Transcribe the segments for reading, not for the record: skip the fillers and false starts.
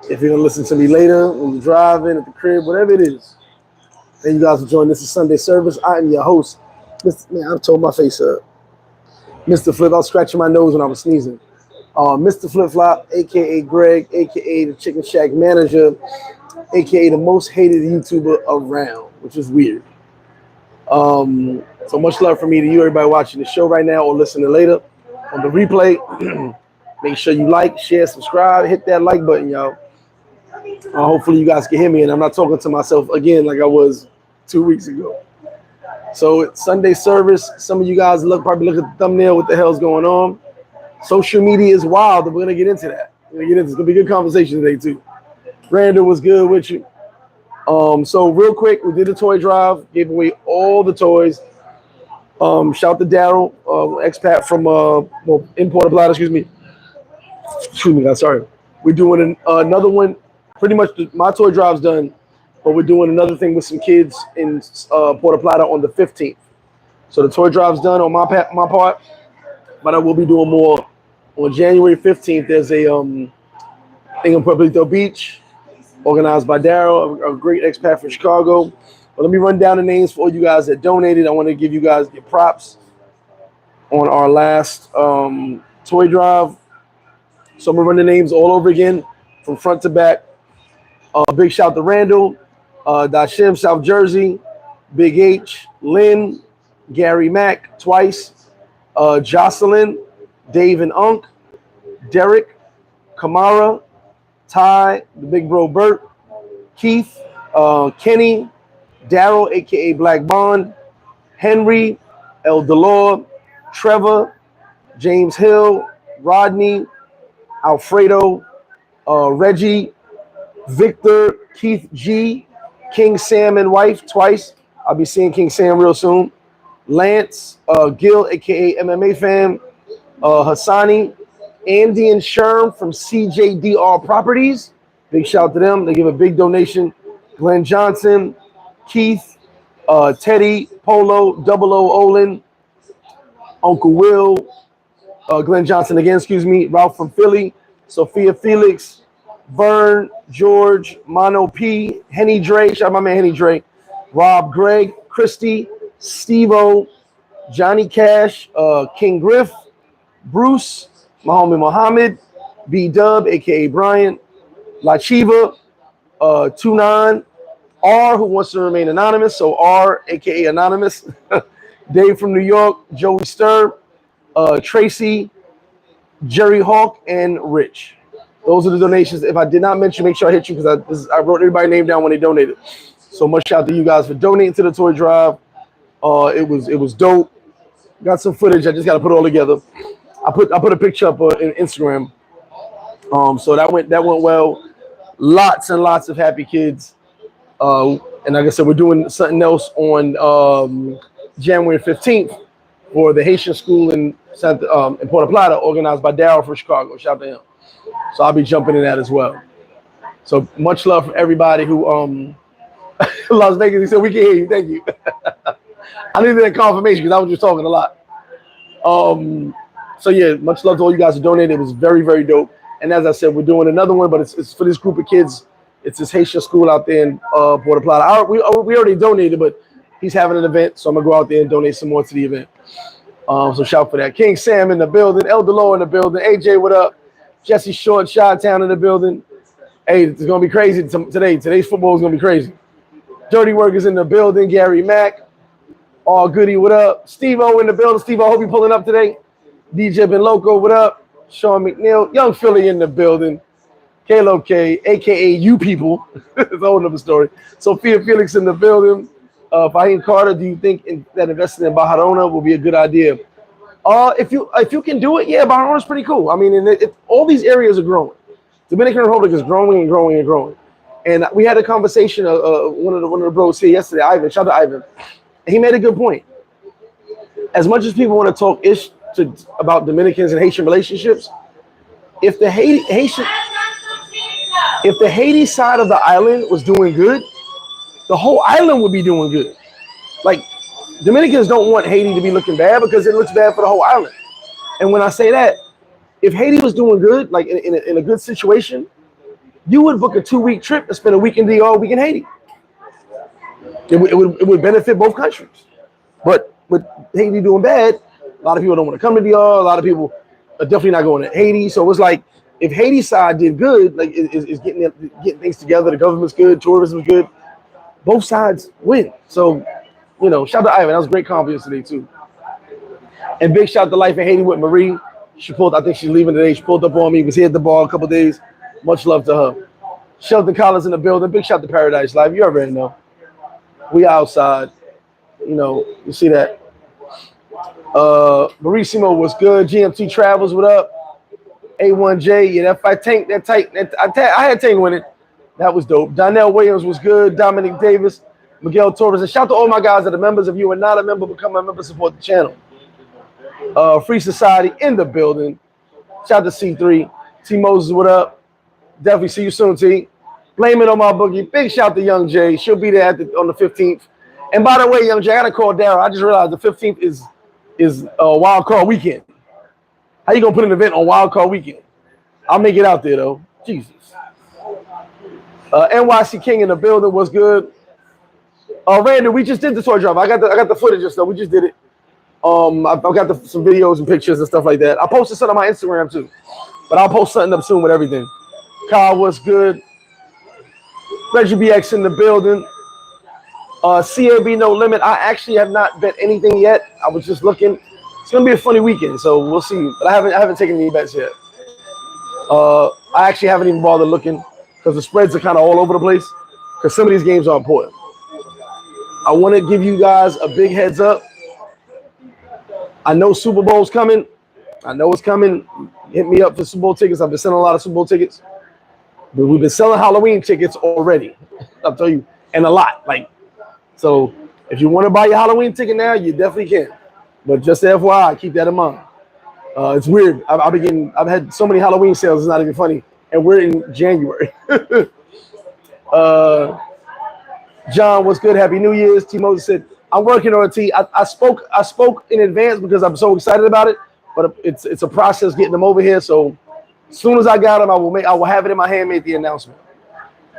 If you're gonna listen to me later when you're driving at the crib, whatever it is, thank you guys for joining. This is Sunday service. I am your host, Man, I've told my face up. Mr. Flip, I was scratching my nose when I was sneezing. MrFlipFlop, aka Greg, aka the Chicken Shack manager, aka the most hated YouTuber around, which is weird. So much love from me to you, everybody watching the show right now or listening later on the replay. Make sure you like, share, subscribe, hit that like button, y'all. Hopefully you guys can hear me and I'm not talking to myself again like I was 2 weeks ago. So it's Sunday service. Some of you guys probably look at the thumbnail. What the hell's going on? Social media is wild, and we're gonna get into that. It's gonna be a good conversation today too. Randall was good with you. So real quick, we did a toy drive, gave away all the toys. Shout to Daryl, expat from in Puerto, Plata, excuse me, guys, sorry. We're doing another one. Pretty much my toy drive's done, but we're doing another thing with some kids in Puerto Plata on the 15th. So the toy drive's done on my part, but I will be doing more on January 15th. There's a thing in Puerto Beach, organized by Daryl, a great expat from Chicago. But let me run down the names for all you guys that donated. I want to give you guys your props on our last toy drive. So I'm going to run the names all over again from front to back. Big shout to Randall, Dashim, South Jersey, Big H, Lynn, Gary Mack, twice, Jocelyn, Dave and Unk, Derek, Kamara, Ty, the big bro Bert, Keith, Kenny, Daryl, aka Black Bond, Henry, El Delore, Trevor, James Hill, Rodney, Alfredo, Reggie, Victor, Keith G, King Sam and wife twice. I'll be seeing King Sam real soon. Lance, Gil, aka MMA fan, Hassani, Andy and Sherm from CJDR Properties. Big shout to them. They give a big donation. Glenn Johnson, Keith, Teddy, Polo, Double O Olin, Uncle Will, Glenn Johnson again, excuse me, Ralph from Philly, Sophia Felix, Vern, George, Mono P, Henny Dre, shout out my man Henny Dre, Rob Gregg, Christy, Steve-O, Johnny Cash, King Griff, Bruce, my homie Muhammad, B-Dub, a.k.a. Bryant, La Chiva, 29, R, who wants to remain anonymous, so R, a.k.a. Anonymous, Dave from New York, Joey Sturb, Tracy, Jerry Hawk, and Rich. Those are the donations. If I did not mention, make sure I hit you because I wrote everybody's name down when they donated. So much shout to you guys for donating to the toy drive. It was dope. Got some footage. I just got to put it all together. I put a picture up on Instagram. So that went well. Lots and lots of happy kids. And like I said, we're doing something else on January 15th for the Haitian school in Puerto Plata, organized by Daryl from Chicago. Shout out to him. So I'll be jumping in that as well. So much love for everybody who Las Vegas. He said we can hear you. Thank you. I needed that confirmation because I was just talking a lot. So yeah, much love to all you guys who donated. It was very, very dope. And as I said, we're doing another one, but it's for this group of kids. It's this Haitian school out there in Puerto Plata. We already donated, but he's having an event, so I'm gonna go out there and donate some more to the event. So shout for that. King Sam in the building, El Delore in the building, AJ, what up? Jesse Short, Chi-Town in the building. Hey, it's gonna be crazy today. Today's football is gonna be crazy. Dirty Workers in the building, Gary Mack. All goody, what up? Steve-O in the building. Steve-O, I hope you pulling up today. DJ Ben Loco, what up? Sean McNeil, Young Philly in the building. Kalo K, a.k.a. you people. It's a whole nother story. Sophia Felix in the building. Fahim Carter, do you think that investing in Barcelona will be a good idea? If you can do it, yeah, Barcelona's pretty cool. I mean, all these areas are growing. Dominican Republic is growing and growing and growing. And we had a conversation. One of the bros here yesterday, Ivan. Shout out to Ivan. He made a good point. As much as people want to talk about Dominicans and Haitian relationships, if the Haiti side of the island was doing good, the whole island would be doing good. Like, Dominicans don't want Haiti to be looking bad because it looks bad for the whole island. And when I say that, if Haiti was doing good, like in a good situation, You would book a 2-week trip and spend a week in DR, a week in Haiti. It would benefit both countries. But with Haiti doing bad, a lot of people don't want to come to DR. A lot of people are definitely not going to Haiti. So it's like, if Haiti side did good, like is getting things together, the government's good, tourism's good, both sides win. So, you know, shout out to Ivan. That was great confidence today too. And big shout out to Lyfe in Haiti with Marie. She pulled, I think she's leaving today. She pulled up on me, was here at the bar a couple of days. Much love to her. Sheldon Collins in the building. Big shout out to Paradise Life. You already know. We outside. You know, you see that. Marissimo was good. GMT Travels, what up? A1J, yeah, that fight Tank, that tight. I had Tank winning. That was dope. Donnell Williams was good. Dominic Davis, Miguel Torres. And shout out to all my guys that are members. If you are not a member, become a member, support the channel. Free Society in the building. Shout out to C3. T Moses, what up? Definitely see you soon, T. Blame it on my boogie. Big shout to Young Jay. She'll be there on the 15th. And by the way, Young Jay, I gotta call Daryl. I just realized the 15th is wild card weekend. How you gonna put an event on wild card weekend? I'll make it out there though. Jesus. NYC King in the building was good. Randy, we just did the toy drive. I got the footage and stuff. We just did it. I've got some videos and pictures and stuff like that. I posted something on my Instagram too, but I'll post something up soon with everything. Kyle was good. Reggie BX in the building. CAB No Limit. I actually have not bet anything yet. I was just looking. It's gonna be a funny weekend, so we'll see. But I haven't taken any bets yet. I actually haven't even bothered looking because the spreads are kind of all over the place. Because some of these games are important. I want to give you guys a big heads up. I know Super Bowl's coming. I know it's coming. Hit me up for Super Bowl tickets. I've been selling a lot of Super Bowl tickets. But we've been selling Halloween tickets already. I'll tell you, and a lot. So if you want to buy your Halloween ticket now, you definitely can. But just FYI, keep that in mind. It's weird. I've had so many Halloween sales. It's not even funny. And we're in January. John, what's good? Happy New Year's. T Moses said, I'm working on it. I spoke in advance because I'm so excited about it. But it's a process getting them over here. So as soon as I got them, I will have it in my hand, make the announcement.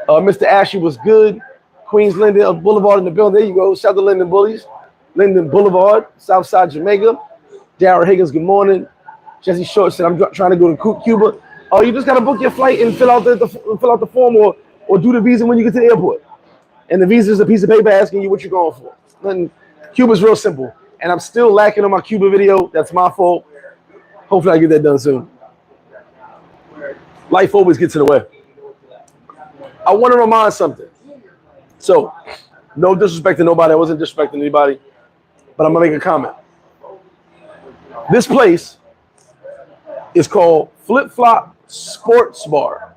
Mr. Ashley was good. Queens Linden Boulevard in the building. There you go. Shout out to Linden Bullies. Linden Boulevard, Southside Jamaica. Darrell Higgins, good morning. Jesse Short said, I'm trying to go to Cuba. Oh, you just got to book your flight and fill out the form or do the visa when you get to the airport. And the visa is a piece of paper asking you what you're going for. And Cuba's real simple. And I'm still lacking on my Cuba video. That's my fault. Hopefully I get that done soon. Life always gets in the way. I want to remind something. So, no disrespect to nobody. I wasn't disrespecting anybody. But I'm going to make a comment. This place is called FlipFlop Sports Bar.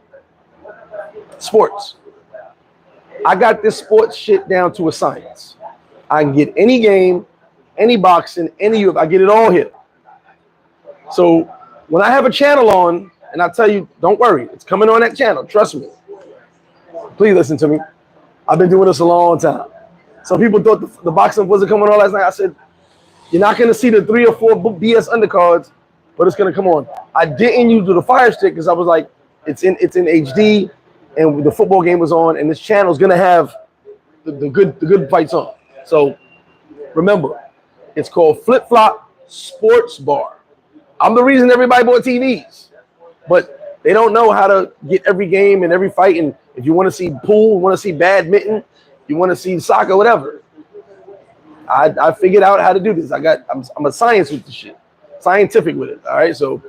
Sports. I got this sports shit down to a science. I can get any game, any boxing, any I get it all here. So when I have a channel on, and I tell you, don't worry, it's coming on that channel. Trust me. Please listen to me. I've been doing this a long time. Some people thought the boxing wasn't coming on last night. I said, you're not going to see the 3 or 4 BS undercards, but it's going to come on. I didn't use the Fire Stick because I was like, it's in HD, and the football game was on, and this channel is going to have the good fights on. So remember, it's called FlipFlop Sports Bar. I'm the reason everybody bought TVs, but they don't know how to get every game and every fight. And if you want to see pool, want to see badminton, you want to see soccer, whatever. I figured out how to do this. I'm a science with the shit, scientific with it. All right. So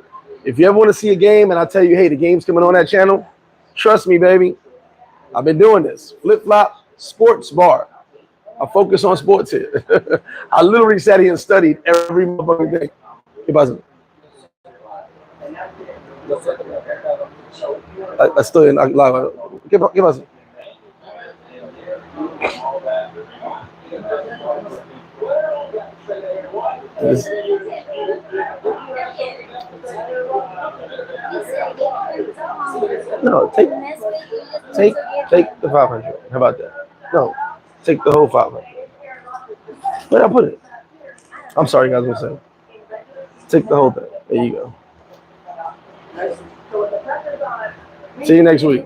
if you ever want to see a game and I tell you, hey, the game's coming on that channel, trust me, baby. I've been doing this. FlipFlop Sports Bar. I focus on sports here. I literally sat here and studied every motherfucking day. I still in live. Give us. No, take the 500. How about that? No, take the whole 500. Where'd I put it? I'm sorry, guys. What's saying? Take the whole thing. There you go. See you next week.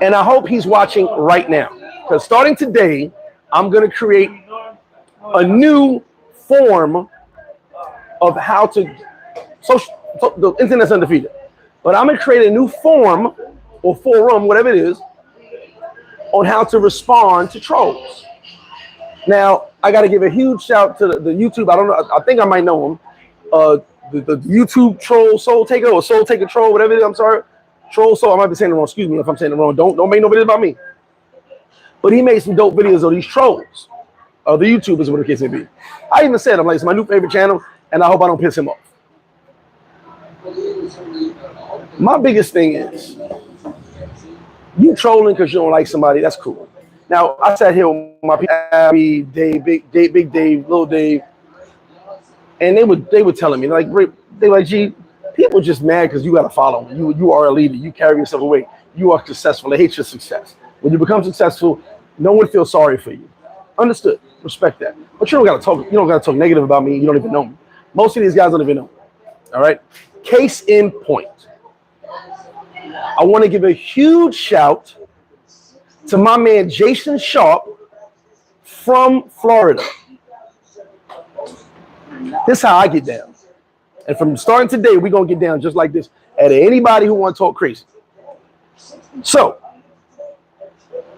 And I hope he's watching right now. Because starting today, I'm going to create a new form of how to so the internet's undefeated. But I'm going to create a new form or forum, whatever it is, on how to respond to trolls. Now, I got to give a huge shout to the YouTube. I don't know. I think I might know him. The YouTube troll soul taker or soul taker troll, whatever it is. I'm sorry. Troll soul. I might be saying it wrong. Excuse me if I'm saying it wrong. Don't make no videos about me. But he made some dope videos of these trolls. The YouTubers, what the case may be. I even said, I'm like, it's my new favorite channel, and I hope I don't piss him off. My biggest thing is, you trolling because you don't like somebody, that's cool. Now, I sat here with my people, Dave, Big Dave, Little Dave, and they were telling me, like, G, people just mad because you got to follow them. You are a leader. You carry yourself away. You are successful. They hate your success. When you become successful, no one feels sorry for you. Understood. Respect that. But you don't got to talk. You don't got to talk negative about me. You don't even know me. Most of these guys don't even know me. All right. Case in point. I want to give a huge shout to my man Jason Sharp from Florida. This is how I get down. And from starting today, we're going to get down just like this at anybody who want to talk crazy. So,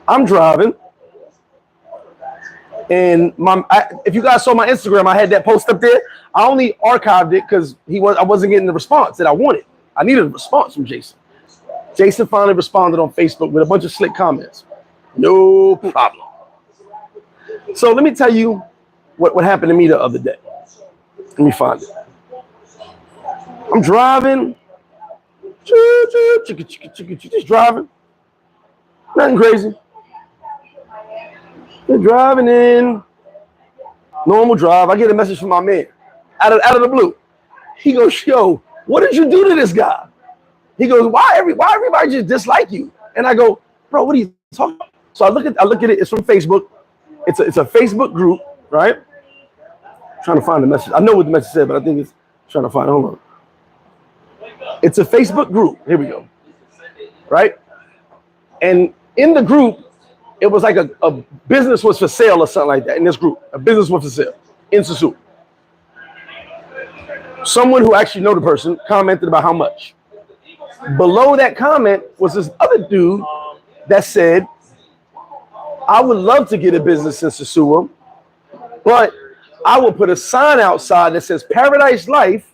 I'm driving. And if you guys saw my Instagram, I had that post up there. I only archived it because I wasn't getting the response that I wanted. I needed a response from Jason. Jason finally responded on Facebook with a bunch of slick comments. No problem. So let me tell you what happened to me the other day. Let me find it. I'm driving. Just driving. Nothing crazy. They're driving in. Normal drive. I get a message from my man. Out of the blue. He goes, yo, what did you do to this guy? He goes, why everybody just dislike you? And I go, bro, what are you talking about? So I look at it. It's from Facebook. It's a Facebook group, right? I'm trying to find the message. I know what the message said, but I think it's trying to find it. Hold on. It's a Facebook group. Here we go. Right? And in the group, it was like a business was for sale or something like that in this group. A business was for sale in Sosua. Someone who actually know the person commented about how much. Below that comment was this other dude that said, I would love to get a business in Sosua, but I will put a sign outside that says paradiselyfe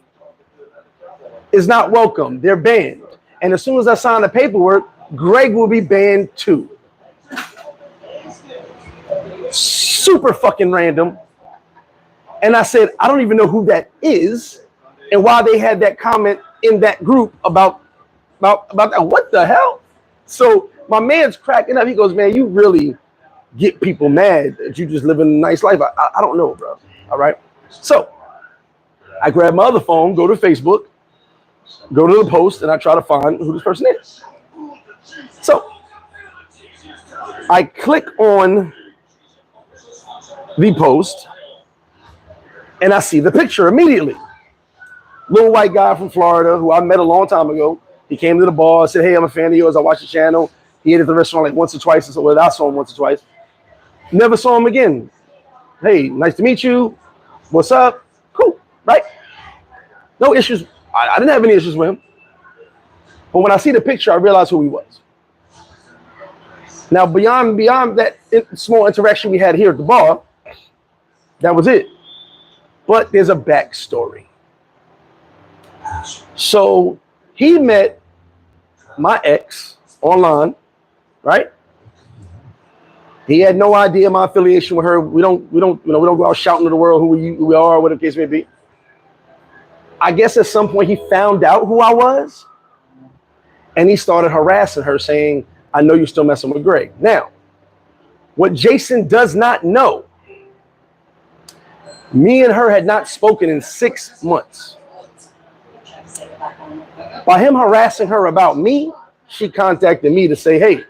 is not welcome. They're banned. And as soon as I sign the paperwork, Greg will be banned too. Super fucking random. And I said, I don't even know who that is and why they had that comment in that group about that. What the hell? So my man's cracking up. He goes, man, you really get people mad that you just living a nice life. I don't know, bro. All right. So I grab my other phone, go to Facebook, go to the post, and I try to find who this person is. So I click on the post and I see the picture immediately. Little white guy from Florida who I met a long time ago. He came to the bar, said, hey, I'm a fan of yours. I watch the channel. He ate at the restaurant like once or twice. So I saw him once or twice. Never saw him again. Hey, nice to meet you. What's up? Cool, right? No issues. I didn't have any issues with him. But when I see the picture, I realize who he was. Now, beyond that small interaction we had here at the bar, that was it. But there's a backstory. So he met my ex online, right? He had no idea my affiliation with her. We don't go out shouting to the world who we are, whatever the case may be. I guess at some point he found out who I was, and he started harassing her, saying, I know you're still messing with Greg. Now, what Jason does not know, me and her had not spoken in 6 months. By him harassing her about me, she contacted me to say, hey,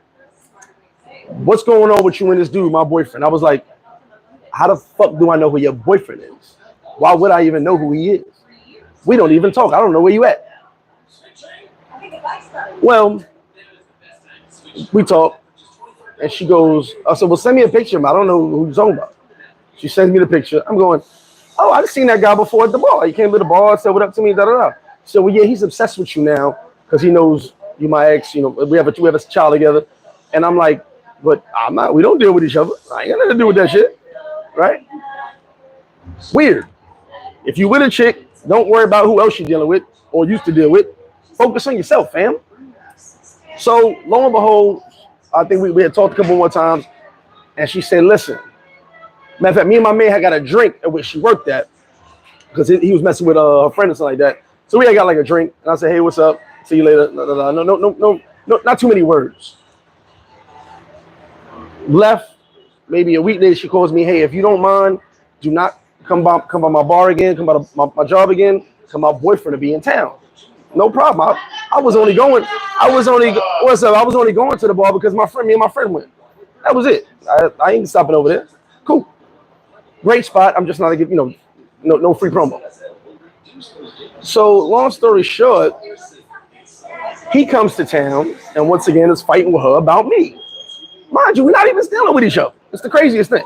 what's going on with you and this dude, my boyfriend? I was like, how the fuck do I know who your boyfriend is? Why would I even know who he is? We don't even talk. I don't know where you at. Well, We talk, and she goes, I said, well, send me a picture. I don't know who you're talking about. She sends me the picture. I'm going, oh, I've seen that guy before at the bar. He came to the bar, said what up to me, da da da. So, well, yeah, he's obsessed with you now because he knows you my ex. You know, we have a child together, and I'm like, but I'm not. We don't deal with each other. I ain't got nothing to do with that shit, right? Weird. If you with a chick, don't worry about who else you're dealing with or used to deal with. Focus on yourself, fam. So lo and behold, I think we had talked a couple more times, and she said, listen, matter of fact, me and my man had got a drink at where she worked at because he was messing with her friend or something like that. So we had got like a drink, and I said, hey, what's up? See you later. No, not too many words. Left, maybe a week later, she calls me, hey, if you don't mind, do not come by my bar again, come by my job again, because my boyfriend will be in town. No problem. I was only going to the bar because me and my friend went. That was it. I ain't stopping over there. Cool. Great spot. I'm just not to give, no free promo. So long story short, he comes to town and once again is fighting with her about me. Mind you, we're not even dealing with each other. It's the craziest thing.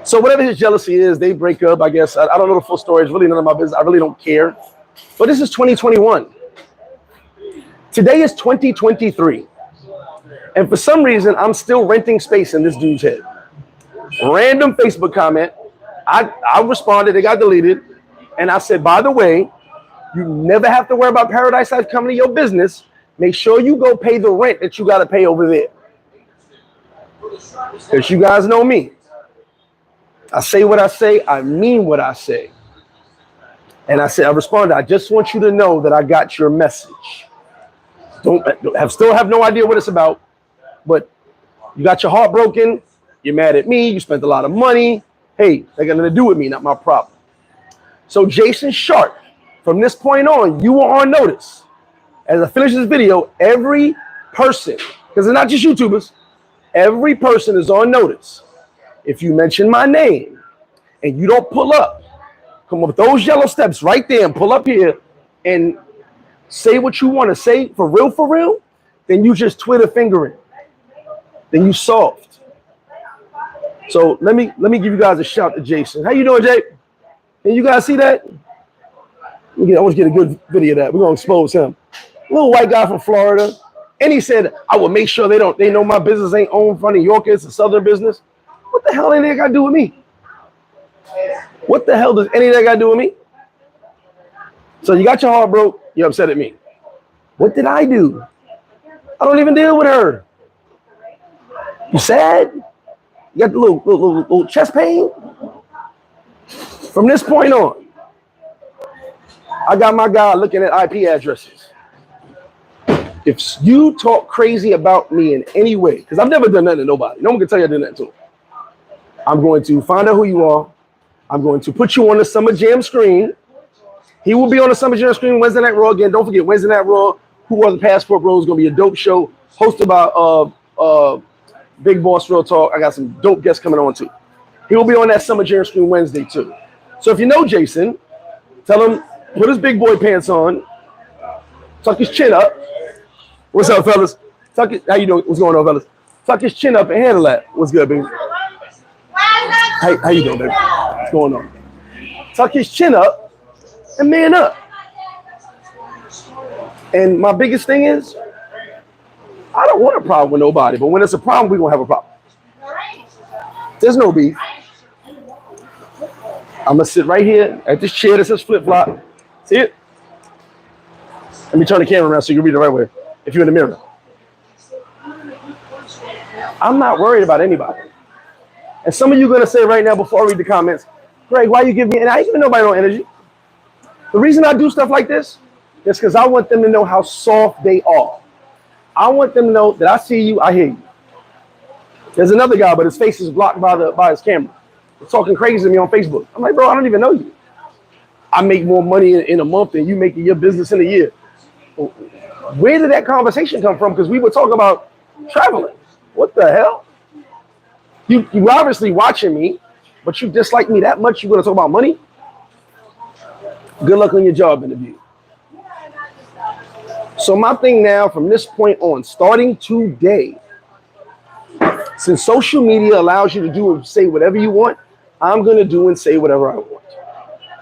So whatever his jealousy is, they break up, I guess. I don't know the full story. It's really none of my business. I really don't care. But this is 2021. Today is 2023. And for some reason, I'm still renting space in this dude's head. Random Facebook comment. I responded. It got deleted. And I said, by the way, you never have to worry about Paradise Life coming to your business. Make sure you go pay the rent that you got to pay over there. Because you guys know me. I say what I say. I mean what I say. And I responded, I just want you to know that I got your message. Still have no idea what it's about, but you got your heart broken. You're mad at me. You spent a lot of money. Hey, they got nothing to do with me, not my problem. So Jason Sharp, from this point on, you are on notice. As I finish this video, every person, because it's not just YouTubers, every person is on notice. If you mention my name and you don't pull up, come up with those yellow steps right there and pull up here and say what you want to say for real, then you just Twitter fingering. Then you soft. So let me give you guys a shout to Jason. How you doing, Jake? Can you guys see that? I want to get a good video of that. We're going to expose him. Little white guy from Florida. And he said, I will make sure they know my business ain't owned from New York. It's a Southern business. What the hell anything got to do with me? What the hell does any of that got to do with me? So you got your heart broke. You're upset at me. What did I do? I don't even deal with her. You sad? You got the little chest pain? From this point on, I got my guy looking at IP addresses. If you talk crazy about me in any way, because I've never done nothing to nobody. No one can tell you I did nothing to him. I'm going to find out who you are. I'm going to put you on the Summer Jam screen. He will be on the Summer Jam screen Wednesday Night Raw again. Don't forget, Wednesday Night Raw, Who Are the Passport Bros? Is going to be a dope show hosted by Big Boss Real Talk. I got some dope guests coming on too. He will be on that Summer Jam screen Wednesday too. So if you know Jason, tell him, put his big boy pants on, tuck his chin up. What's up, fellas? How you doing? What's going on, fellas? Tuck his chin up and handle that. What's good, baby? How you doing, baby? What's going on? Tuck his chin up and man up. And my biggest thing is, I don't want a problem with nobody, but when it's a problem, we're going to have a problem. There's no beef. I'm going to sit right here at this chair that says flip-flop. See it? Let me turn the camera around so you can read it the right way if you're in the mirror. I'm not worried about anybody. And some of you are going to say right now before I read the comments, Greg, why you give me, and I ain't giving nobody no energy. The reason I do stuff like this is because I want them to know how soft they are. I want them to know that I see you, I hear you. There's another guy, but his face is blocked by his camera. He's talking crazy to me on Facebook. I'm like, bro, I don't even know you. I make more money in a month than you make in your business in a year. Where did that conversation come from? Because we were talking about traveling. What the hell? You obviously watching me, but you dislike me that much, you're going to talk about money? Good luck on your job interview. So my thing now from this point on, starting today, since social media allows you to do and say whatever you want, I'm going to do and say whatever I want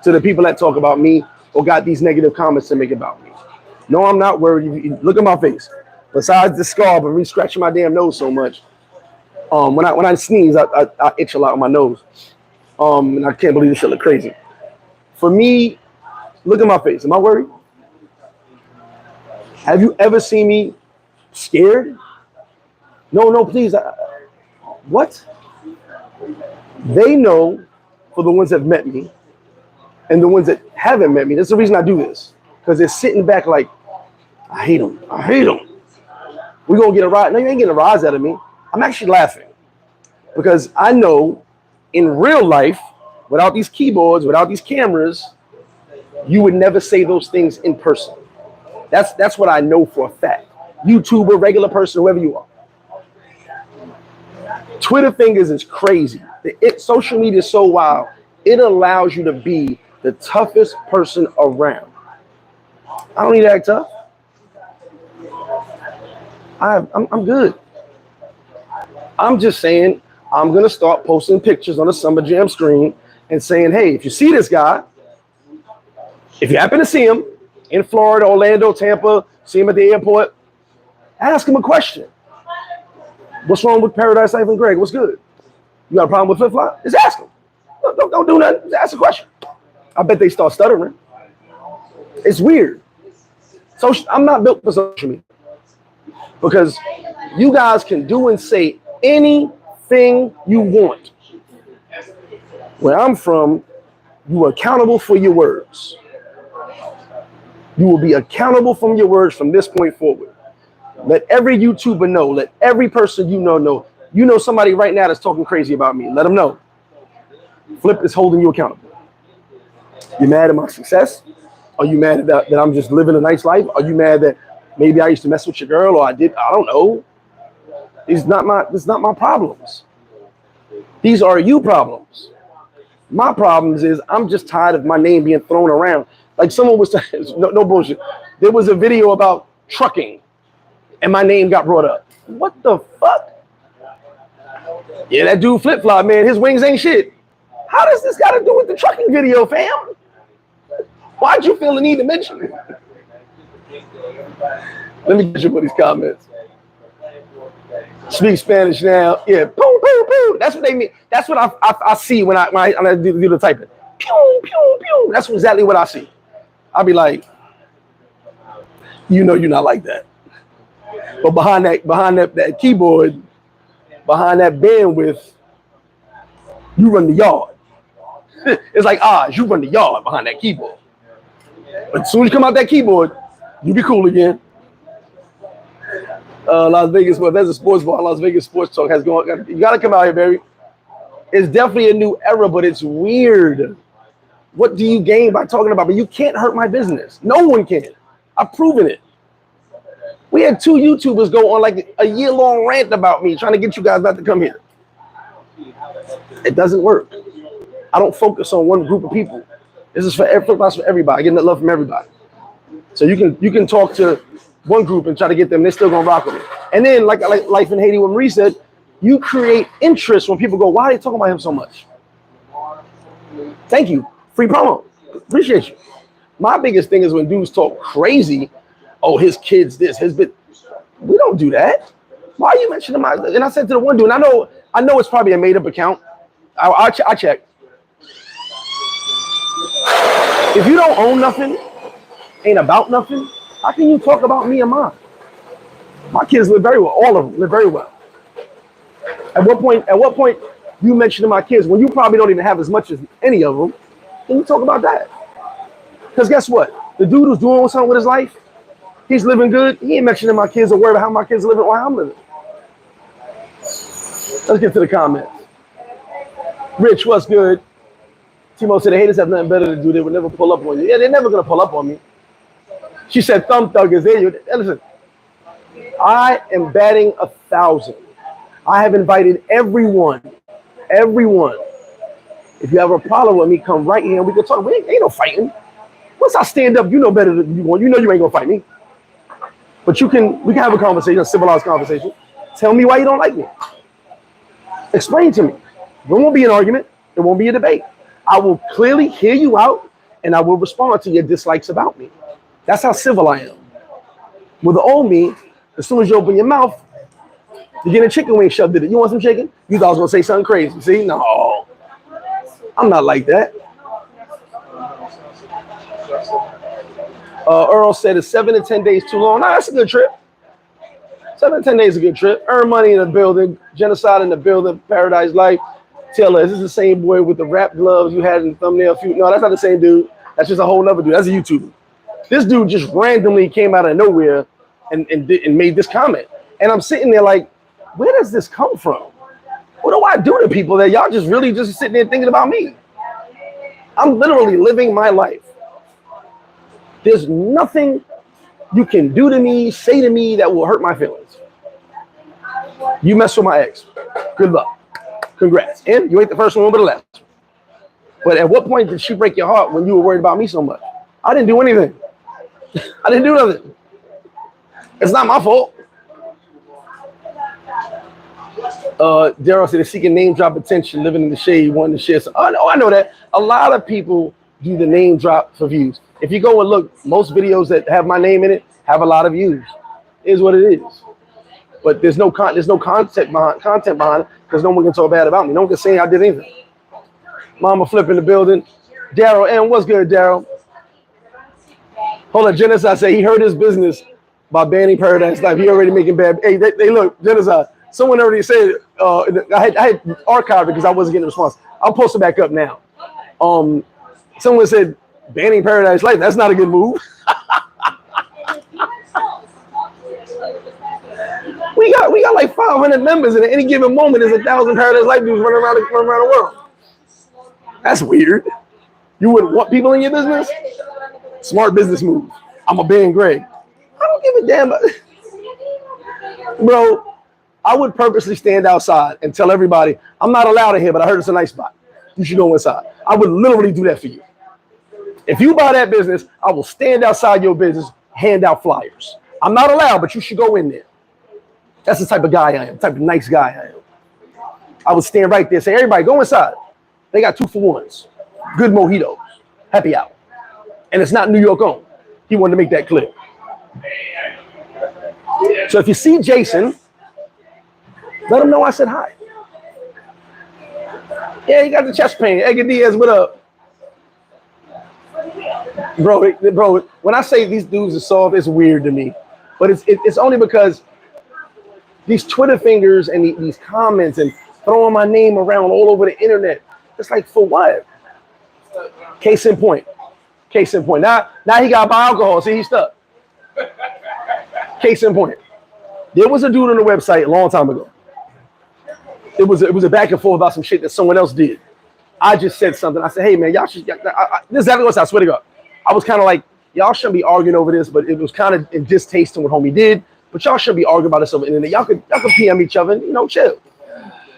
to the people that talk about me or got these negative comments to make about me. No, I'm not worried. Look at my face. Besides the scar, but me scratching my damn nose so much. When I sneeze, I itch a lot on my nose. And I can't believe this shit look crazy. For me, look at my face. Am I worried? Have you ever seen me scared? No, please. What? They know, for the ones that have met me and the ones that haven't met me, that's the reason I do this. Because they're sitting back like, I hate them. We're going to get a rise. No, you ain't getting a rise out of me. I'm actually laughing. Because I know in real life, without these keyboards, without these cameras, you would never say those things in person. That's what I know for a fact. YouTuber, regular person, whoever you are. Twitter fingers is crazy. Social media is so wild. It allows you to be the toughest person around. I don't need to act tough. I'm good. I'm just saying I'm going to start posting pictures on the Summer Jam screen and saying, hey, if you see this guy, if you happen to see him in Florida, Orlando, Tampa, see him at the airport, ask him a question. What's wrong with Paradise Life and Greg? What's good? You got a problem with FlipFlop? Just ask him. Don't do nothing. Just ask a question. I bet they start stuttering. It's weird. So I'm not built for social media because you guys can do and say anything you want. Where I'm from, you are accountable for your words. You will be accountable from your words from this point forward. Let every YouTuber know. Let every person you know. You know somebody right now that's talking crazy about me. Let them know. Flip is holding you accountable. You mad at my success? Are you mad at that I'm just living a nice life? Are you mad that maybe I used to mess with your girl or I did? I don't know. It's not my problems. These are you problems. My problems is I'm just tired of my name being thrown around. Like someone was no bullshit. There was a video about trucking and my name got brought up. What the fuck? Yeah, that dude FlipFlop, man, his wings ain't shit. How does this got to do with the trucking video, fam? Why'd you feel the need to mention it? Let me get you these comments. Speak Spanish now. Yeah, poo, poo, poo. That's what they mean. That's what I see when I do the typing. Pew, pew, pew. That's exactly what I see. I'll be like, you know you're not like that. But behind that keyboard, behind that bandwidth, you run the yard. It's like odds, you run the yard behind that keyboard. But as soon as you come out that keyboard, you be cool again. Las Vegas, well, there's a sports bar. Las Vegas Sports Talk has gone. You gotta come out here, baby. It's definitely a new era, but it's weird. What do you gain by talking about? But you can't hurt my business. No one can. I've proven it. We had 2 YouTubers go on like a year-long rant about me, trying to get you guys not to come here. It doesn't work. I don't focus on one group of people. This is for everybody. I get that love from everybody. So you can talk to one group and try to get them. They're still gonna rock with me. And then like Life in Haiti, what Marie said, you create interest when people go, why are they talking about him so much? Thank you. Free promo. Appreciate you. My biggest thing is when dudes talk crazy. Oh, his kids, this, his bit. We don't do that. Why are you mentioning my? And I said to the one dude, and I know it's probably a made-up account. I checked. If you don't own nothing, ain't about nothing, how can you talk about me and mine? My kids live very well. All of them live very well. At what point you mentioned my kids when you probably don't even have as much as any of them? Can you talk about that? Because guess what? The dude who's doing something with his life, he's living good. He ain't mentioning my kids or worried about how my kids are living or how I'm living. Let's get to the comments. Rich, what's good? Timo said the haters have nothing better to do. They would never pull up on you. Yeah, they're never going to pull up on me. She said, thumb thug is there. Listen, I am batting 1,000. I have invited everyone. If you have a problem with me, come right here and we can talk. Ain't no fighting. Once I stand up, you know better than you want. You know you ain't going to fight me. But we can have a conversation, a civilized conversation. Tell me why you don't like me. Explain to me. There won't be an argument. There won't be a debate. I will clearly hear you out, and I will respond to your dislikes about me. That's how civil I am. With the old me, as soon as you open your mouth, you're getting a chicken wing shoved in it. You want some chicken? You thought I was going to say something crazy. See? No. I'm not like that. Earl said, it's 7 to 10 days too long. No, that's a good trip. 7 to 10 days is a good trip. Earn money in the building. Genocide in the building. Paradise Life. Taylor, is this the same boy with the wrap gloves you had in the thumbnail? No, that's not the same dude. That's just a whole other dude. That's a YouTuber. This dude just randomly came out of nowhere and made this comment. And I'm sitting there like, where does this come from? What do I do to people that y'all just really just sitting there thinking about me? I'm literally living my life. There's nothing you can do to me, say to me that will hurt my feelings. You mess with my ex. Good luck. Congrats. And you ain't the first one, but the last one. But at what point did she break your heart when you were worried about me so much? I didn't do anything. I didn't do nothing. It's not my fault. Daryl said, seeking name drop attention, living in the shade, wanting to share. Oh, no, I know that. A lot of people do the name drop for views. If you go and look, most videos that have my name in it have a lot of views. It is what it is. But there's no content behind it because no one can talk bad about me. No one can say I did anything. Mama Flip in the building. Daryl, and what's good, Daryl? Hold on, Genocide said he heard his business by banning Paradise Life. He already making bad. Hey, they look, Genocide. Someone already said I had archived it because I wasn't getting a response. I'll post it back up now. Someone said banning Paradise Life. That's not a good move. We got like 500 members, and at any given moment, there's 1,000 Paradise Life dudes running around the world. That's weird. You wouldn't want people in your business? Smart business move. I'm a ban Greg. I don't give a damn. Bro, I would purposely stand outside and tell everybody, I'm not allowed in here, but I heard it's a nice spot. You should go inside. I would literally do that for you. If you buy that business, I will stand outside your business, hand out flyers. I'm not allowed, but you should go in there. That's the type of guy I am, type of nice guy I am. I would stand right there and say, everybody, go inside. They got 2-for-1s. Good mojitos. Happy hour. And it's not New York owned. He wanted to make that clear. So if you see Jason, let him know I said hi. Yeah, he got the chest pain. Edgar Diaz, what up? Bro, when I say these dudes are soft, it's weird to me. But it's only because these Twitter fingers and these comments and throwing my name around all over the internet. It's like, for what? Case in point. Case in point. Now he got to buy alcohol. See, he's stuck. Case in point. There was a dude on the website a long time ago. It was a back and forth about some shit that someone else did. I just said something. I said, hey, man, y'all should. This is exactly what I swear to God. I was kind of like, y'all shouldn't be arguing over this, but it was kind of in distaste to what homie did. But y'all shouldn't be arguing about this over the internet. Y'all could PM each other and, chill.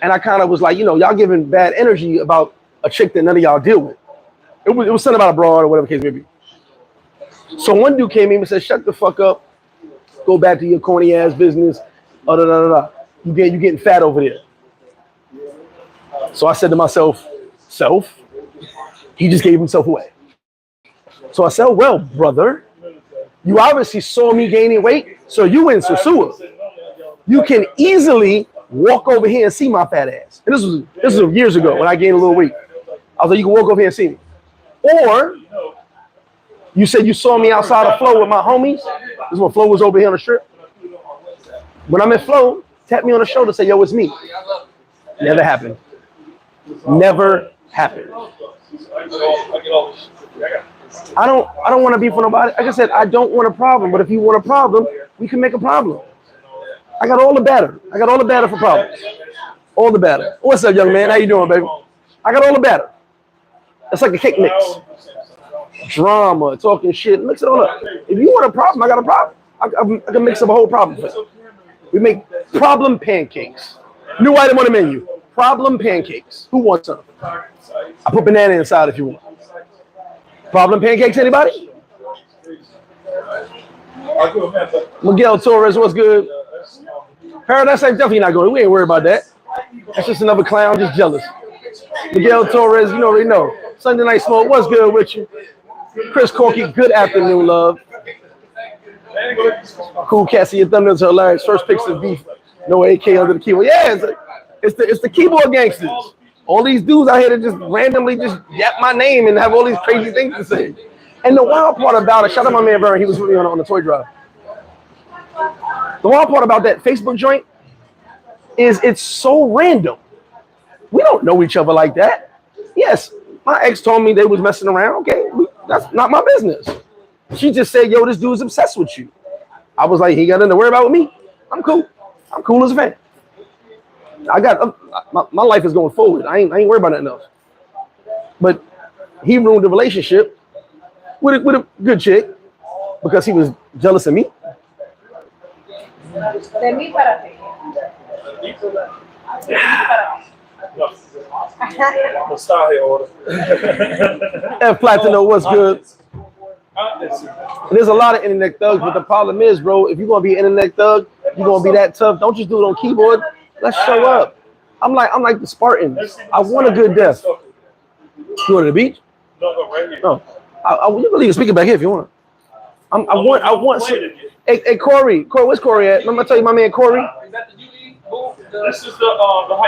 And I kind of was like, y'all giving bad energy about a chick that none of y'all deal with. It was something about a broad or whatever the case may be. So one dude came in and said, shut the fuck up. Go back to your corny ass business. You getting fat over there. So I said to myself, self, he just gave himself away. So I said, well, brother, you obviously saw me gaining weight, so you in Sosua. You can easily walk over here and see my fat ass. And this was years ago when I gained a little weight. I was like, you can walk over here and see me. Or you said you saw me outside of Flow with my homies. This is when Flow was over here on the strip. When I'm at Flow, tap me on the shoulder, say, yo, it's me. Never happened. Never happened. I don't want to beef with nobody. Like I said, I don't want a problem. But if you want a problem, we can make a problem. I got all the batter. I got all the batter for problems. All the batter. What's up, young man? How you doing, baby? I got all the batter. It's like a cake mix. Drama, talking shit. Mix it all up. If you want a problem, I got a problem. I can mix up a whole problem for you. We make problem pancakes. New item on the menu. Problem pancakes. Who wants some? I put banana inside if you want. Problem pancakes, anybody? Miguel Torres, what's good? Paradise Life definitely not going. We ain't worried about that. That's just another clown, just jealous. Miguel Torres, you already know. Sunday Night Smoke, what's good with you? Chris Corky, good afternoon, love. Cool Cassie, your thumbnails are hilarious. First picks of beef, no AK under the keyboard. Yeah, it's the keyboard gangsters. All these dudes out here that just randomly just yap my name and have all these crazy things to say. And the wild part about it, shout out my man Vern, he was with me on the toy drive. The wild part about that Facebook joint is it's so random. We don't know each other like that. Yes, my ex told me they was messing around. Okay, that's not my business. She just said, yo, this dude's obsessed with you. I was like, he got nothing to worry about with me. I'm cool. I'm cool as a fan. I got my life is going forward. I ain't worried about nothing else. But he ruined the relationship with a good chick because he was jealous of me. F Plata, what's good? There's a lot of internet thugs, but the problem is, bro, if you're gonna be an internet thug, you're gonna be that tough. Don't just do it on keyboard. Let's show up. I'm like the Spartans. I want a good death. You want to the beach? No. You can leave the speaker back here if you want. I want. Hey, Corey, where's Corey at? I'm gonna tell you, my man Corey.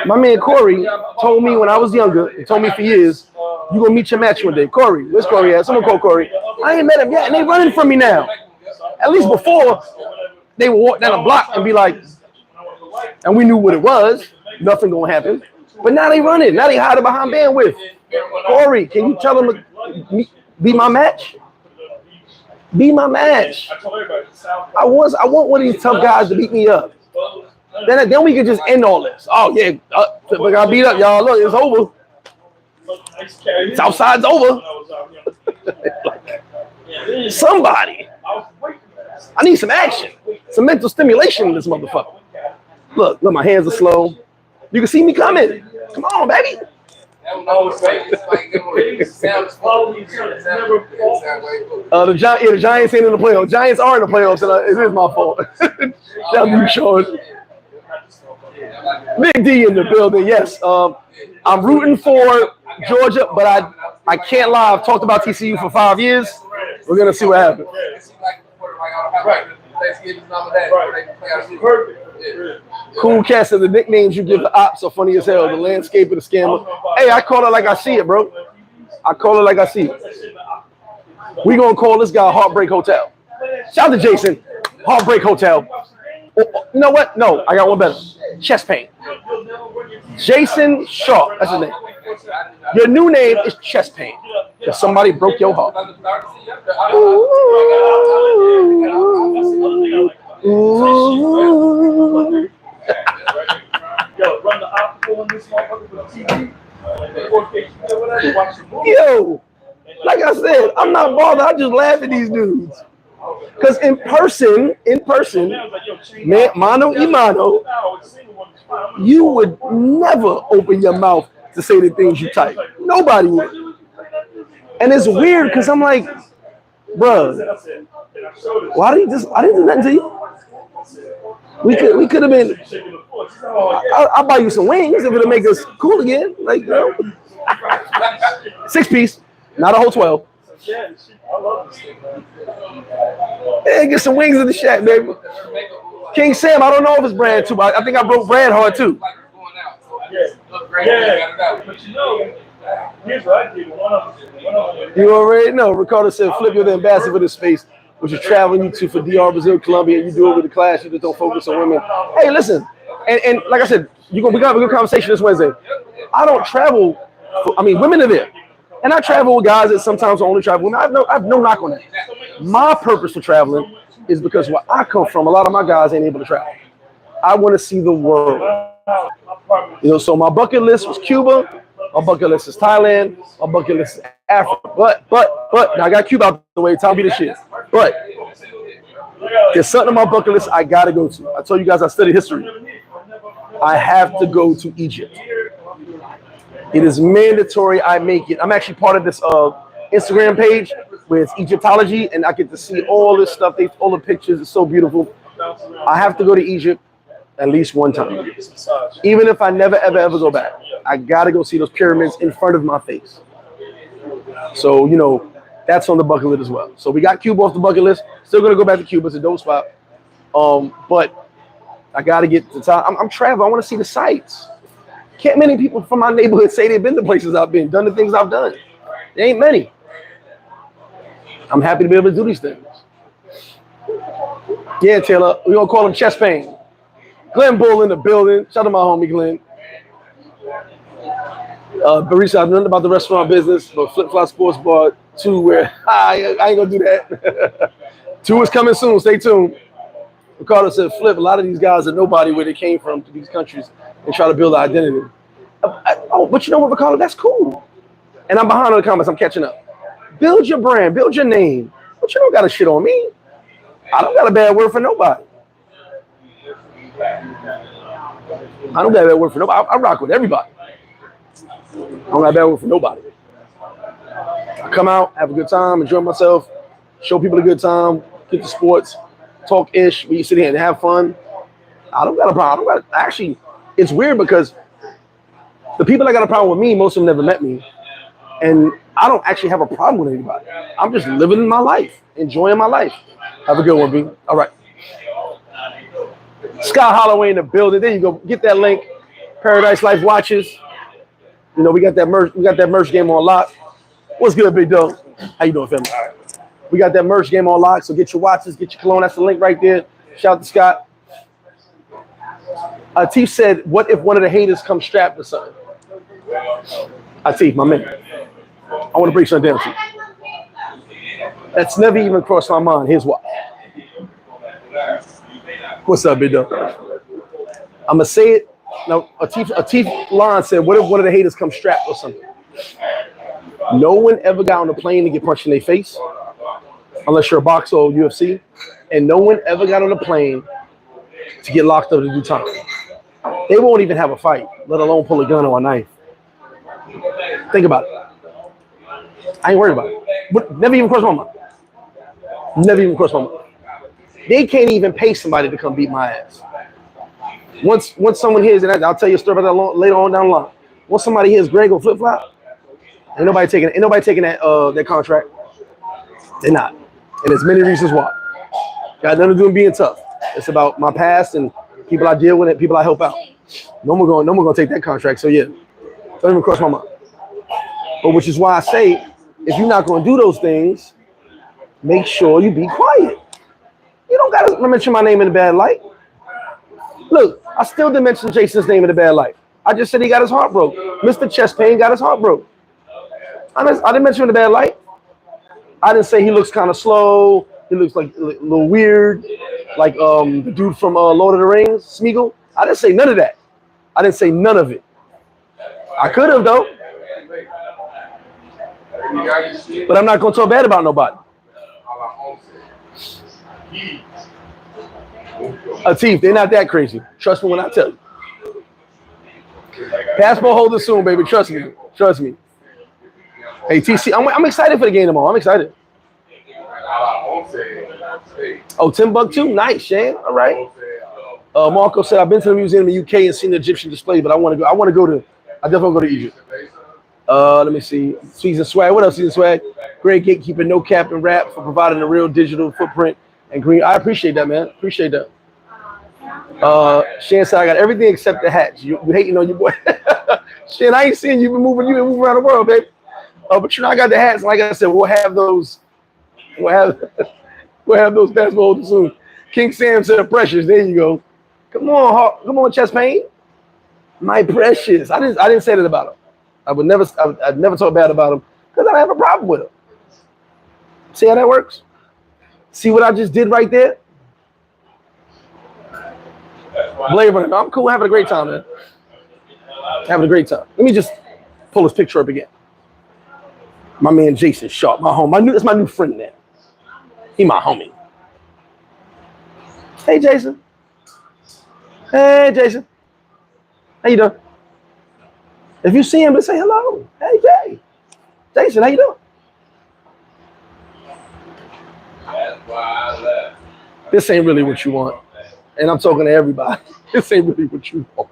My man Corey told me when I was younger, he told me for years, you gonna meet your match one day. Corey, where's Corey at? Someone call Corey. I ain't met him yet, and they running from me now. At least before, they would walk down the block and be like, and we knew what it was, nothing gonna happen. But now they running, now they hiding behind bandwidth. Corey, can you tell them to be my match? Be my match. I want one of these tough guys to beat me up. Then we can just end all this. Oh yeah, we got beat up, y'all. Look, it's over. Southside's over. Somebody. I need some action, some mental stimulation in this motherfucker. Look, my hands are slow. You can see me coming. Come on, baby. The Giants ain't in the playoffs. Giants are in the playoffs, and it is my fault. Shout out to you, Sean. Big D in the building. Yes, I'm rooting for Georgia, but I can't lie. I've talked about TCU for 5 years. We're gonna see what happens. Cool Cat said the nicknames you give the ops are funny as hell. The landscape of the scammer. Hey, I call it like I see it, bro. I call it like I see it. We gonna call this guy Heartbreak Hotel. Shout out to Jason. Heartbreak Hotel. You know what? No, I got one better. Chest pain. Jason Shaw. That's his name. Your new name is chest pain. Because somebody broke your heart. Ooh. Yo, like I said, I'm not bothered. I just laugh at these dudes. Because in person, mano y mano, you would never open your mouth to say the things you type. Nobody would. And it's weird because I'm like, bro, why did I didn't do nothing to you? We could have been. I'll buy you some wings if it'll make us cool again. Like, you know. 6 piece, not a whole 12. Hey, get some wings in the shack, baby. King Sam, I don't know if it's Brad too, but I think I broke Brad hard too. You already know. Ricardo said, "Flip, you're the ambassador for this space, which is traveling you to for DR, Brazil, Colombia. You do it with the class. You just don't focus on women." Hey, listen, and like I said, we got a good conversation this Wednesday. I don't travel. Women are there, and I travel with guys that sometimes only travel with women. I have no knock on that. My purpose for traveling is because where I come from, a lot of my guys ain't able to travel. I want to see the world. You know, so my bucket list was Cuba. My bucket list is Thailand. My bucket list is Africa. But now I got Cuba out the way. Time to be the shit. But there's something on my bucket list I gotta go to. I told you guys I studied history. I have to go to Egypt. It is mandatory I make it. I'm actually part of this Instagram page where it's Egyptology, and I get to see all this stuff. All the pictures. It's so beautiful. I have to go to Egypt at least one time. Even if I never, ever, ever go back, I got to go see those pyramids in front of my face. So, you know, that's on the bucket list as well. So we got Cuba off the bucket list. Still going to go back to Cuba. It's a dope spot. But I got to get to time. I'm traveling. I want to see the sights. Can't many people from my neighborhood say they've been to places I've been, done the things I've done. There ain't many. I'm happy to be able to do these things. Yeah, Taylor. We're going to call him Chest Pain. Glenn Bull in the building. Shout out to my homie, Glenn. Barista, I've learned about the restaurant business, but FlipFlop Sports Bar 2, where I ain't going to do that. 2 is coming soon. Stay tuned. Ricardo said, Flip, a lot of these guys are nobody where they came from to these countries and try to build an identity. But you know what, Ricardo? That's cool. And I'm behind on the comments. I'm catching up. Build your brand. Build your name. But you don't got to shit on me. I don't got a bad word for nobody. I don't got a bad word for nobody. I rock with everybody. I don't got a bad word for nobody. I come out, have a good time, enjoy myself, show people a good time, get the sports, talk ish. We sit here and have fun. I don't got a problem. Actually, it's weird because the people that got a problem with me, most of them never met me. And I don't actually have a problem with anybody. I'm just living my life, enjoying my life. Have a good one, B. All right. Scott Holloway in the building. There you go. Get that link. Paradise Life watches. You know, we got that merch. We got that merch game on lock. What's good, big dog? How you doing, family? We got that merch game on lock. So get your watches, get your cologne. That's the link right there. Shout out to Scott. Atif said, "What if one of the haters comes strapped or something?" Atif, my man. I want to break something down to you. That's never even crossed my mind. Here's why. What's up, big dog? I'm going to say it. Now, Atif Lon said, what if one of the haters comes strapped or something? No one ever got on a plane to get punched in their face, unless you're a boxer or UFC. And no one ever got on a plane to get locked up to do time. They won't even have a fight, let alone pull a gun or a knife. Think about it. I ain't worried about it. But never even crossed my mind. Never even crossed my mind. They can't even pay somebody to come beat my ass. Once someone hears, and I'll tell you a story about that later on down the line. Once somebody hears Greg or FlipFlop, ain't nobody taking that contract. They're not. And there's many reasons why. Got nothing to do with being tough. It's about my past and people I deal with and people I help out. No one gonna take that contract. So yeah, don't even cross my mind. But which is why I say, if you're not gonna do those things, make sure you be quiet. You don't gotta mention my name in a bad light. Look, I still didn't mention Jason's name in a bad light. I just said he got his heart broke. Mr. Chest Pain got his heart broke. I didn't mention him in a bad light. I didn't say he looks kind of slow. He looks like a little weird, like the dude from Lord of the Rings, Smeagol. I didn't say none of that. I didn't say none of it. I could have, though. But I'm not going to talk bad about nobody. Atif, they're not that crazy. Trust me when I tell you. Passport holder soon, baby. Trust me. Trust me. Hey, TC, I'm excited for the game tomorrow. I'm excited. Oh, Timbuktu? Nice, Shane. All right. Marco said, I've been to the museum in the UK and seen the Egyptian display, but I definitely want to go to Egypt. Let me see. Season Swag. What else, Season Swag? Great gatekeeper, no cap and rap for providing a real digital footprint and green. I appreciate that, man. Appreciate that. Shan said, I got everything except the hats. You hating on your boy. Shan, I ain't seen you been moving around the world, baby. But you know, I got the hats. Like I said, we'll have those. We'll have those passport holders soon. King Sam said, "Precious." There you go. Come on, Chest Pain. My precious. I didn't say that about him. I'd never talk bad about him because I don't have a problem with him. See how that works? See what I just did right there? Blade Runner. I'm cool. Having a great time, man. Having a great time. Let me just pull his picture up again. My man Jason Sharp, my home. That's my new friend now. He my homie. Hey, Jason. Hey, Jason. How you doing? If you see him, just say hello. Hey, Jay. Jason, how you doing? This ain't really what you want. And I'm talking to everybody. This ain't really what you want.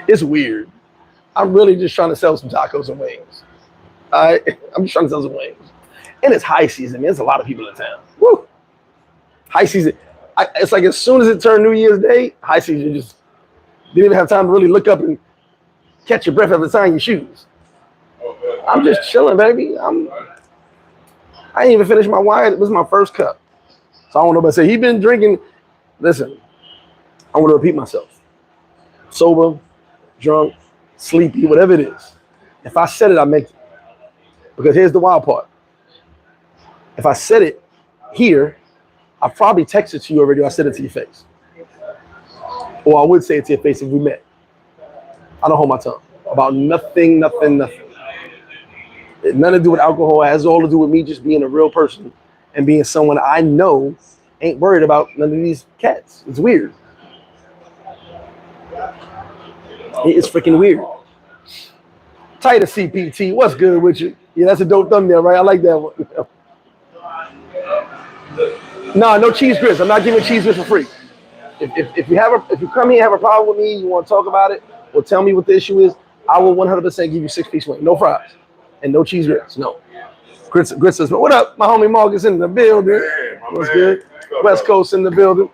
It's weird. I'm really just trying to sell some tacos and wings. I'm just trying to sell some wings. And it's high season, man. There's a lot of people in town. Woo! High season. It's like as soon as it turned New Year's Day, high season just didn't even have time to really look up and catch your breath after tying your shoes. I'm just chilling, baby. I ain't even finished my wine. It was my first cup. So I don't know about to say he been drinking. Listen, I want to repeat myself. Sober, drunk, sleepy, whatever it is. If I said it, I make it. Because here's the wild part. If I said it here, I probably texted to you already or I said it to your face. Or I would say it to your face if we met. I don't hold my tongue about nothing. Nothing to do with alcohol. It has all to do with me just being a real person and being someone I know ain't worried about none of these cats. It's weird. It's freaking weird. Tighter CPT, what's good with you? Yeah, that's a dope thumbnail, right? I like that one. No cheese grits. I'm not giving cheese grits for free. If you come here and have a problem with me, you want to talk about it or tell me what the issue is, I will 100% give you 6-piece wing, no fries and no cheese grits. No grits. What up, my homie Marcus in the building? What's good? West Coast in the building.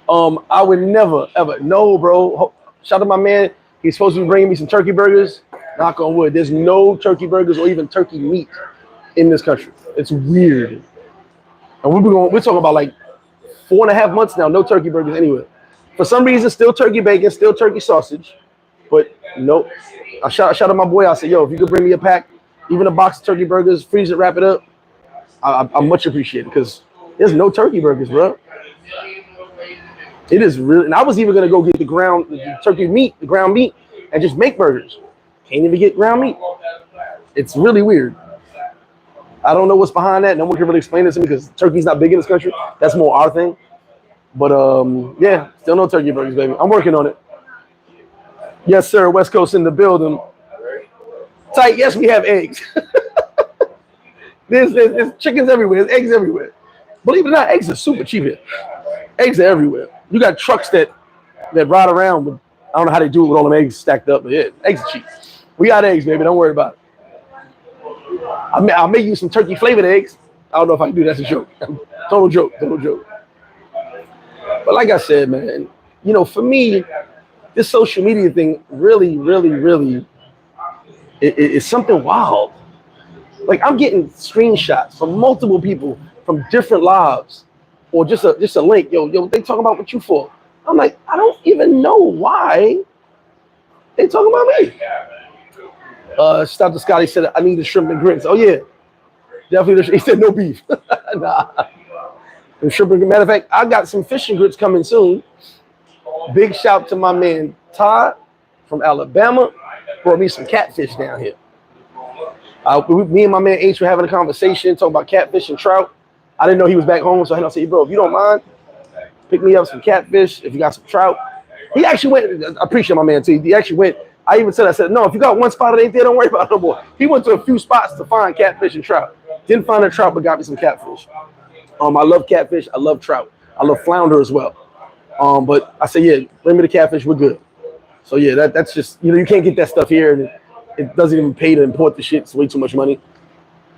I would never ever. No, bro. Shout out to my man. He's supposed to be bringing me some turkey burgers. Knock on wood. There's no turkey burgers or even turkey meat in this country. It's weird. And we're talking about like 4.5 months now, no turkey burgers anywhere. For some reason, still turkey bacon, still turkey sausage, but nope. I shout out my boy. I said, yo, if you could bring me a pack, even a box of turkey burgers, freeze it, wrap it up, I much appreciate it because there's no turkey burgers, bro. It is really, and I was even gonna go get the turkey meat, the ground meat, and just make burgers. Can't even get ground meat. It's really weird. I don't know what's behind that. No one can really explain this to me because turkey's not big in this country. That's more our thing. But yeah, still no turkey burgers, baby. I'm working on it. Yes, sir. West Coast in the building. Tight. Yes, we have eggs. There's chickens everywhere. There's eggs everywhere. Believe it or not, eggs are super cheap here. Eggs are everywhere. You got trucks that ride around with, I don't know how they do it with all them eggs stacked up, but yeah, eggs are cheap. We got eggs, baby. Don't worry about it. I'll make you some turkey flavored eggs. I don't know if I can do that. That's a joke. Total joke. But like I said, man, you know, for me, this social media thing really is something wild. Like I'm getting screenshots from multiple people from different lives, or just a link. Yo, they talking about what you for? I'm like, I don't even know why they talking about me. Stop to Scotty said, I need the shrimp and grits. Oh yeah, definitely. He said no beef. Nah. The shrimp and grits. Matter of fact, I got some fish and grits coming soon. Big shout to my man Todd from Alabama. Brought me some catfish down here. Me and my man H were having a conversation talking about catfish and trout. I didn't know he was back home, so I said, bro, if you don't mind, pick me up some catfish. If you got some trout, he actually went. I appreciate my man T. He actually went. I even said, no, if you got one spot that ain't there, don't worry about it no more. He went to a few spots to find catfish and trout. Didn't find a trout, but got me some catfish. I love catfish. I love trout. I love flounder as well. But I said, yeah, bring me the catfish. We're good. So yeah, that's just, you know, you can't get that stuff here, and it doesn't even pay to import the shit. It's way too much money.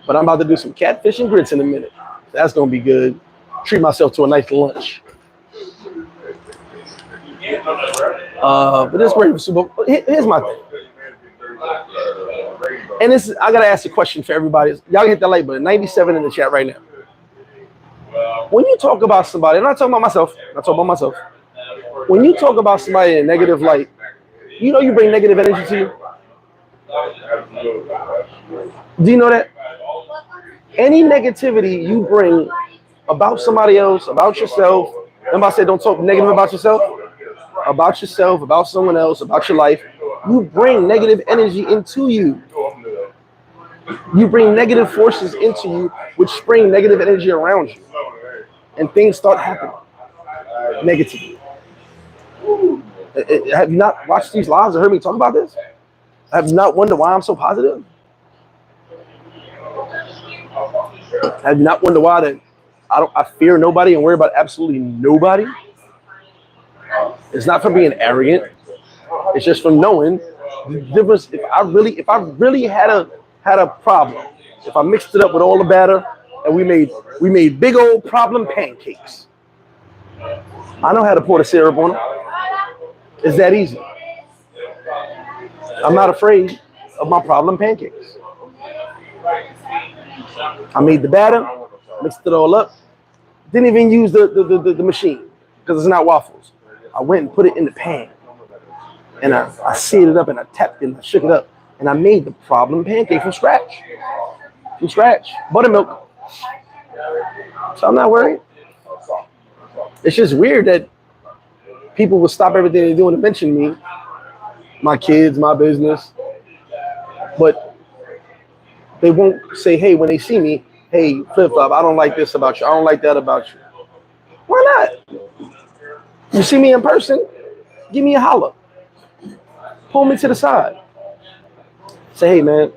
But I'm about to do some catfish and grits in a minute. That's gonna be good. Treat myself to a nice lunch. But this great Super. Here's my thing. And this is, I gotta ask a question for everybody. Y'all can hit that like button. 97 in the chat right now. When you talk about somebody, I'm not talking about myself. When you talk about somebody in a negative light, you know you bring negative energy to you. Do you know that? Any negativity you bring about somebody else, about yourself, remember I said don't talk negative about yourself, about someone else, about your life, you bring negative energy into you. You bring negative forces into you, which spring negative energy around you. And things start happening negatively. Have you not watched these lives or heard me talk about this? Have you not wondered why I'm so positive? Have you not wondered why that I fear nobody and worry about absolutely nobody? It's not from being arrogant. It's just from knowing the difference. If I really had a problem, if I mixed it up with all the batter and we made big old problem pancakes, I know how to pour the syrup on them. It's that easy. I'm not afraid of my problem pancakes. I made the batter, mixed it all up. Didn't even use the machine because it's not waffles. I went and put it in the pan. And I sealed it up and I tapped it and I shook it up. And I made the problem pancake from scratch. From scratch. Buttermilk. So I'm not worried. It's just weird that people will stop everything they're doing to mention me, my kids, my business. But they won't say, hey, when they see me, hey, FlipFlop, I don't like this about you. I don't like that about you. Why not? You see me in person, give me a holler. Pull me to the side. Say, hey, man,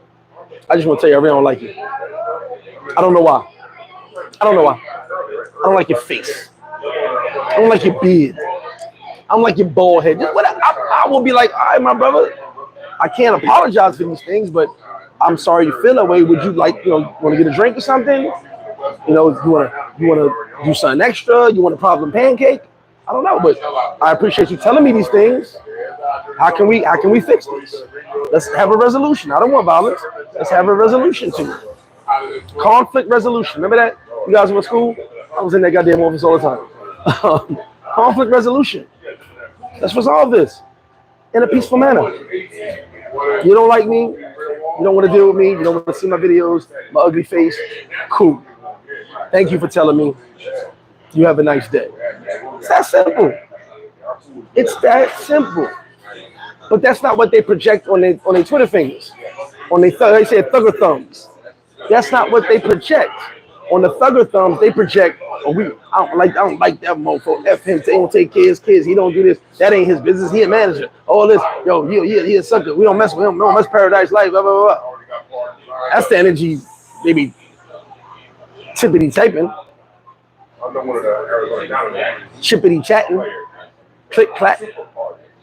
I just want to tell you, I really don't like you. I don't know why. I don't know why. I don't like your face. I don't like your beard. I don't like your bald head. I will be like, all right, my brother, I can't apologize for these things, but I'm sorry you feel that way. Would you like, want to get a drink or something? You want to do something extra? You want a problem pancake? I don't know, but I appreciate you telling me these things. How can we fix this? Let's have a resolution. I don't want violence. Let's have a resolution to it. Conflict resolution. Remember that? You guys were in school? I was in that goddamn office all the time. Conflict resolution. Let's resolve this in a peaceful manner. You don't like me? You don't want to deal with me? You don't want to see my videos, my ugly face? Cool. Thank you for telling me. You have a nice day. It's that simple. It's that simple. But that's not what they project on their Twitter fingers. They say thugger thumbs. That's not what they project. On the thugger thumbs, they project, I don't like that mofo. F him, he don't take care of his kids. He don't do this. That ain't his business. He a manager. All this, he a sucker. We don't mess with him. We don't mess paradise life, blah, blah, blah. That's the energy they be tippity typing. Chippity chatting. Click clack.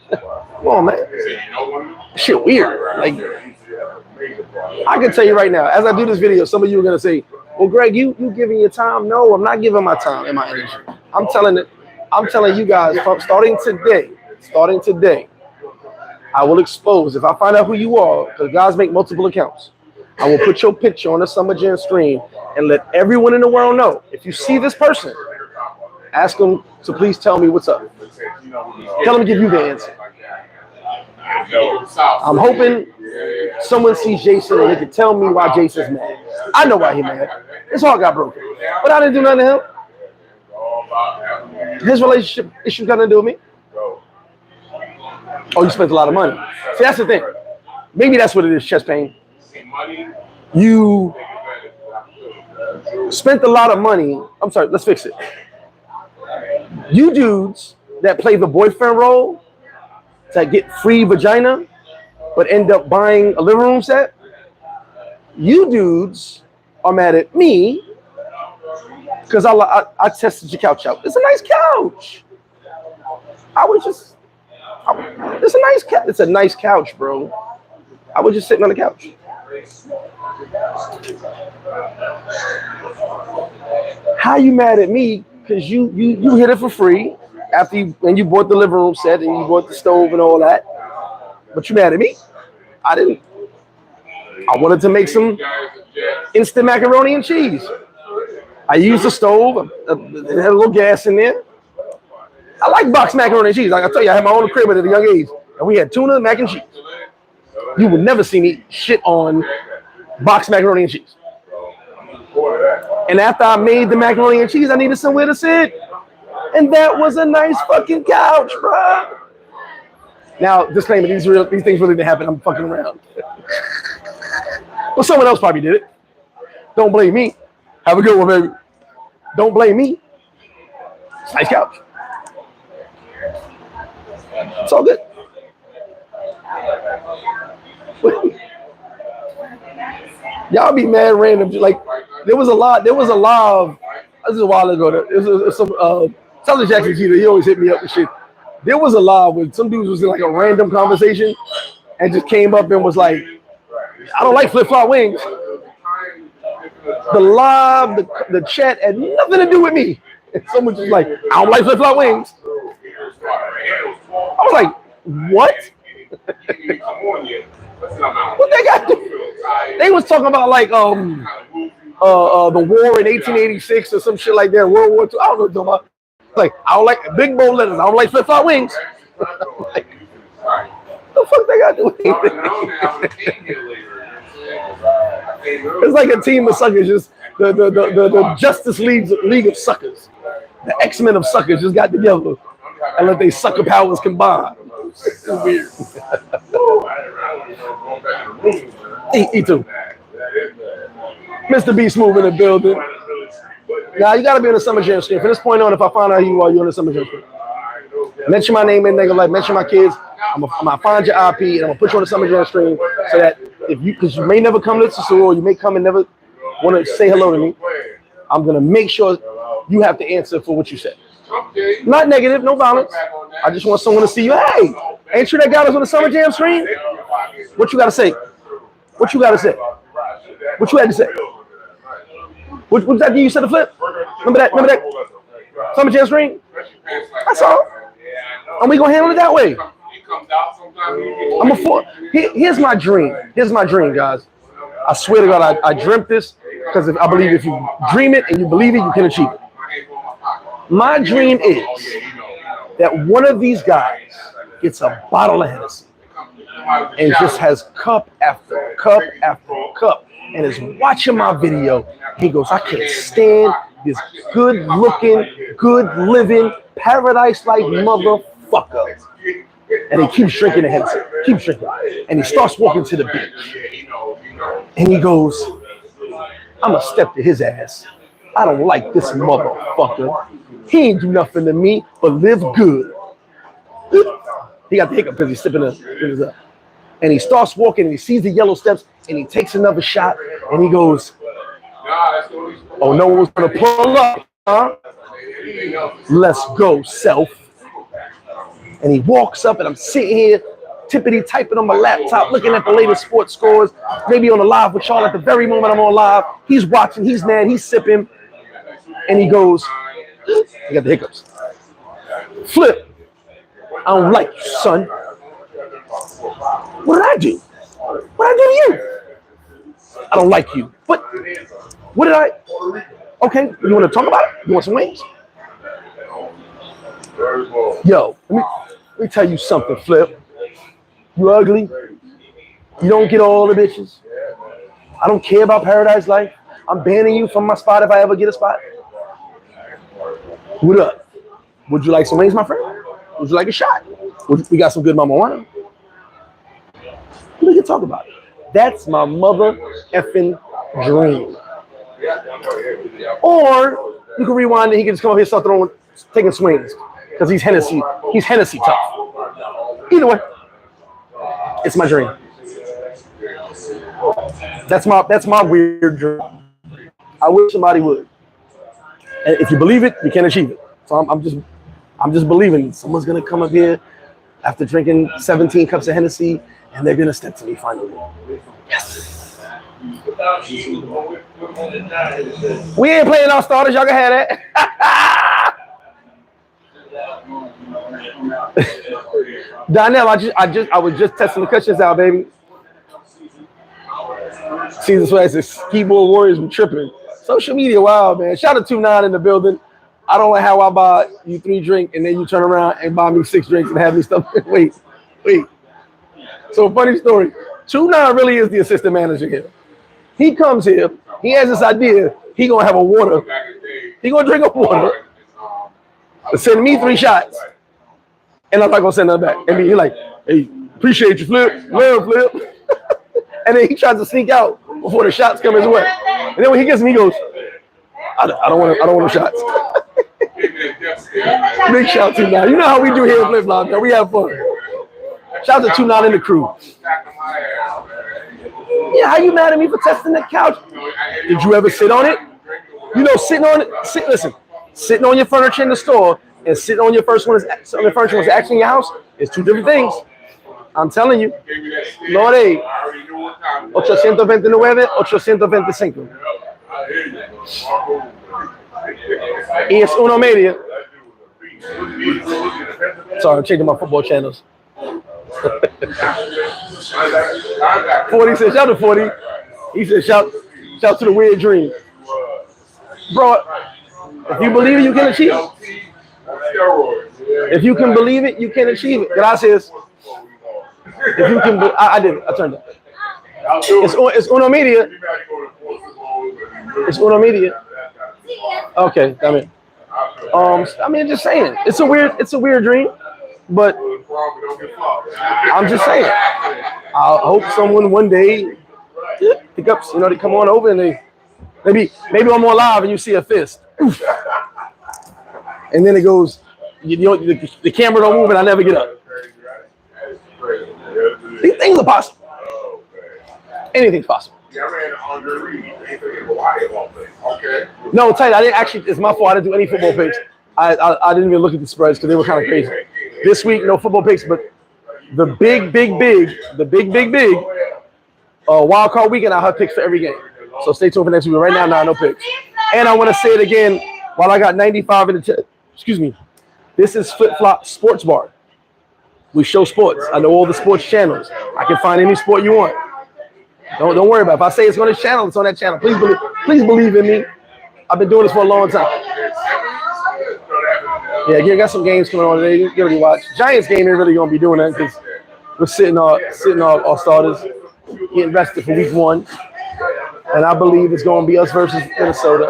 Come on, man. Shit weird. Like, I can tell you right now, as I do this video, some of you are gonna say, well, Greg, you giving your time? No, I'm not giving my time and my energy. I'm telling you guys, starting today, I will expose. If I find out who you are, because guys make multiple accounts, I will put your picture on the Summer Jam screen and let everyone in the world know. If you see this person, ask them to please tell me what's up. Tell them to give you the answer. I'm hoping someone sees Jason and they can tell me why Jason's mad. I know why he's mad. His heart got broken. But I didn't do nothing to him. His relationship issue got nothing to do with me. Oh, you spent a lot of money. See, that's the thing. Maybe that's what it is, chest pain. You spent a lot of money. I'm sorry, let's fix it. You dudes that play the boyfriend role to get free vagina, but end up buying a living room set, you dudes are mad at me because I tested your couch out. It's a nice couch. It's a nice couch, bro. I was just sitting on the couch. How you mad at me? Because you hit it for free when you bought the living room set and you bought the stove and all that. But you mad at me? I didn't. I wanted to make some instant macaroni and cheese. I used the stove. It had a little gas in there. I like boxed macaroni and cheese. Like I tell you, I had my own crib at a young age. And we had tuna, mac and cheese. You would never see me shit on boxed macaroni and cheese. And after I made the macaroni and cheese, I needed somewhere to sit. And that was a nice fucking couch, bro. Now, disclaimer, these things really didn't happen. I'm fucking around. Well, someone else probably did it. Don't blame me. Have a good one, baby. Don't blame me. It's a nice couch. It's all good. Y'all be mad random. Like There was a lot. There was a live. This is a while ago. It was some Tyler Jackson Jeter. He always hit me up with shit. There was a live where some dudes was in like a random conversation and just came up and was like, "I don't like flip-flop wings." The live, the chat had nothing to do with me. And someone just like, "I don't like flip-flop wings." I was like, "What?" What they got to do? They was talking about like the war in 1886 or some shit like that, World War II. I don't know what they're talking about. Like, I don't like big bold letters. I don't like flip-flop wings. Like, the fuck they got to do with anything? It's like a team of suckers, just the Justice League of suckers. The X-Men of suckers just got together and let their sucker powers combine. It's weird. E too. Mr. B Smooth in the building. Now you gotta be on the Summer Jam screen. From this point on, if I find out who you are, you're on the Summer Jam screen. Mention my name in nigga like mention my kids. I'm gonna find your IP and I'm gonna put you on the Summer Jam screen so that if you, because you may never come to Sosua or you may come and never want to say hello to me, I'm gonna make sure you have to answer for what you said. Not negative, no violence. I just want someone to see you. Hey, ain't you that guy that's on the Summer Jam screen? What you gotta say? What you gotta say? What you had to say? What's that you said the flip? Remember that? Remember that? Summer Jam screen? That's all. And we gonna handle it that way. Here's my dream. Here's my dream, guys. I swear to God, I dreamt this because I believe if you dream it and you believe it, you can achieve it. My dream is that one of these guys gets a bottle of Hennessy and just has cup after cup after cup and is watching my video. He goes, I can't stand this good-looking, good-living, paradise-like motherfucker. And he keeps drinking the Hennessy, keeps drinking. And he starts walking to the beach. And he goes, I'm going to step to his ass. I don't like this motherfucker. He ain't do nothing to me but live good. He got the hiccup because he's sipping it. And he starts walking and he sees the yellow steps and he takes another shot and he goes, oh, no one was going to pull up, huh? Let's go, self. And he walks up and I'm sitting here tippity typing on my laptop, looking at the latest sports scores, maybe on the live with y'all at the very moment I'm on live. He's watching, he's mad, he's sipping. And he goes, he got the hiccups. Flip, I don't like you, son. What did I do? What did I do to you? I don't like you. What did I? Okay, you want to talk about it? You want some wings? Yo, let me tell you something, Flip. You ugly. You don't get all the bitches. I don't care about Paradise Life. I'm banning you from my spot if I ever get a spot. What up? Would you like some wings, my friend? Would you like a shot? We got some good mama wine. We can talk about it. That's my mother effing dream. Or you can rewind and he can just come up here and start throwing, taking swings because he's Hennessy tough. Either way, it's my dream. That's my weird dream. I wish somebody would. And if you believe it, you can achieve it. So I'm just believing someone's gonna come up here after drinking 17 cups of Hennessy and they're gonna step to me finally. Yes. We ain't playing our starters, y'all can have that. Donnell, I was just testing the cushions out, baby. Caesar Swag says keyboard warriors be tripping. Social media, wild, man. Shout out to 29 in the building. I don't know how I buy you 3 drinks and then you turn around and buy me 6 drinks and have me stuff. Wait. So funny story. 29 really is the assistant manager here. He comes here. He has this idea. He gonna have a water. He gonna drink a water. Send me 3 shots, and I'm not gonna send nothing back. And he's like, "Hey, appreciate you, Flip. Love, Flip." And then he tries to sneak out before the shots come his way. And then when he gets me, he goes, "I don't want no shots." Big shout to now. You know how we do here at FlipFlop, man. We have fun. Shout out to 29 in the crew. Yeah, how you mad at me for testing the couch? Did you ever sit on it? You know, sitting on your furniture in the store and sitting on your first one on the furniture was actually in your house is two different things. I'm telling you. Lore, 829, 825. Y es uno media. Sorry, I'm changing my football channels. 40 said, shout to 40. He said, shout to the weird dream. Bro, if you believe it, you can achieve it. If you can believe it, you can achieve it. Gracias. If you can, I did it. I turned it. It's uno media. It's uno media. Okay, I mean, just saying, it's a weird dream, but I'm just saying, I hope someone one day pick up, they come on over and maybe I'm on live and you see a fist, and then it goes, the camera don't move and I never get up. These things are possible. Anything's possible. No, tight. I didn't actually. It's my fault. I didn't do any football picks. I didn't even look at the spreads because they were kind of crazy. This week, no football picks, but the big wild card weekend, I have picks for every game. So stay tuned for next week. Right now, no picks. And I want to say it again while I got 95 in the chat. Excuse me. This is FlipFlop Sports Bar. We show sports. I know all the sports channels. I can find any sport you want. Don't worry about it. If I say it's on this channel, it's on that channel. Please believe in me. I've been doing this for a long time. Yeah, you got some games coming on today. You can already watch. Giants game ain't really gonna be doing that because we're sitting our starters, getting rested for week 1, and I believe it's gonna be us versus Minnesota.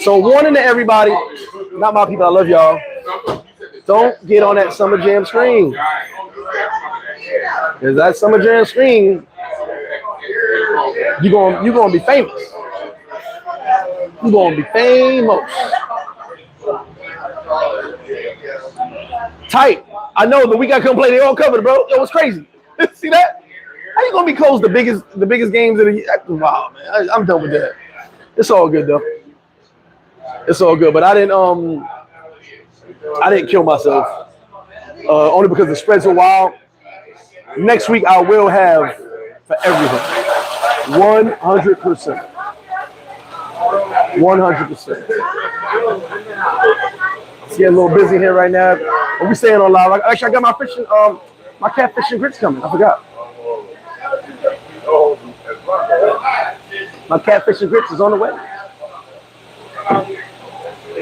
So warning to everybody, not my people. I love y'all. Don't get on that Summer Jam screen. Because that Summer Jam screen, you're gonna be famous. You're gonna be famous. Tight. I know the week I couldn't play, they all covered, bro. It was crazy. See that? How you gonna be close to the biggest games of the year? Wow, man. I'm done with that. It's all good though. It's all good. But I didn't kill myself. Only because the spreads are wild. Next week I will have for everything. 100%. 100%. It's getting a little busy here right now. What we saying on live? Actually, I got my catfish and grits coming. I forgot. My catfish and grits is on the way.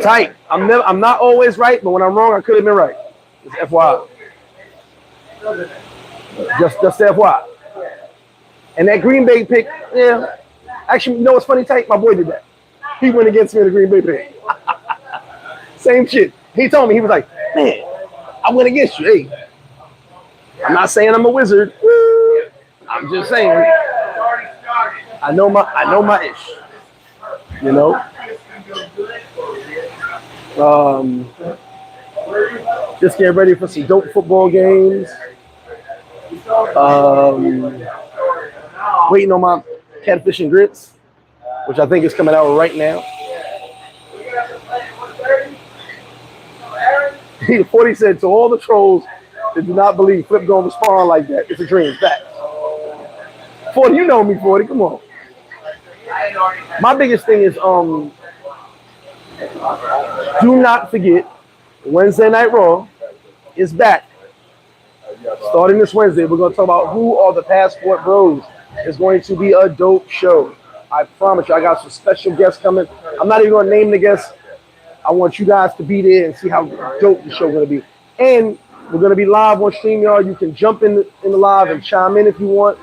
Tight. I'm not always right, but when I'm wrong, I could have been right. It's FYI. Just FYI. And that Green Bay pick, yeah. Actually, you know what's funny, Tight? My boy did that. He went against me in the Green Bay pick. Same shit. He told me, he was like, man, I went against you. Hey, I'm not saying I'm a wizard. I'm just saying I know my ish. You know? Just getting ready for some dope football games. Waiting on my catfish and grits, which I think is coming out right now. 40 said to all the trolls that do not believe Flip gonna respond like that, it's a dream. Facts. 40, you know me, 40. Come on. My biggest thing is do not forget Wednesday Night Raw is back. Starting this Wednesday, we're gonna talk about who are the Passport Bros. It's going to be a dope show. I promise you, I got some special guests coming. I'm not even gonna name the guests. I want you guys to be there and see how dope the show's gonna be. And we're gonna be live on StreamYard. You can jump in the live and chime in if you want.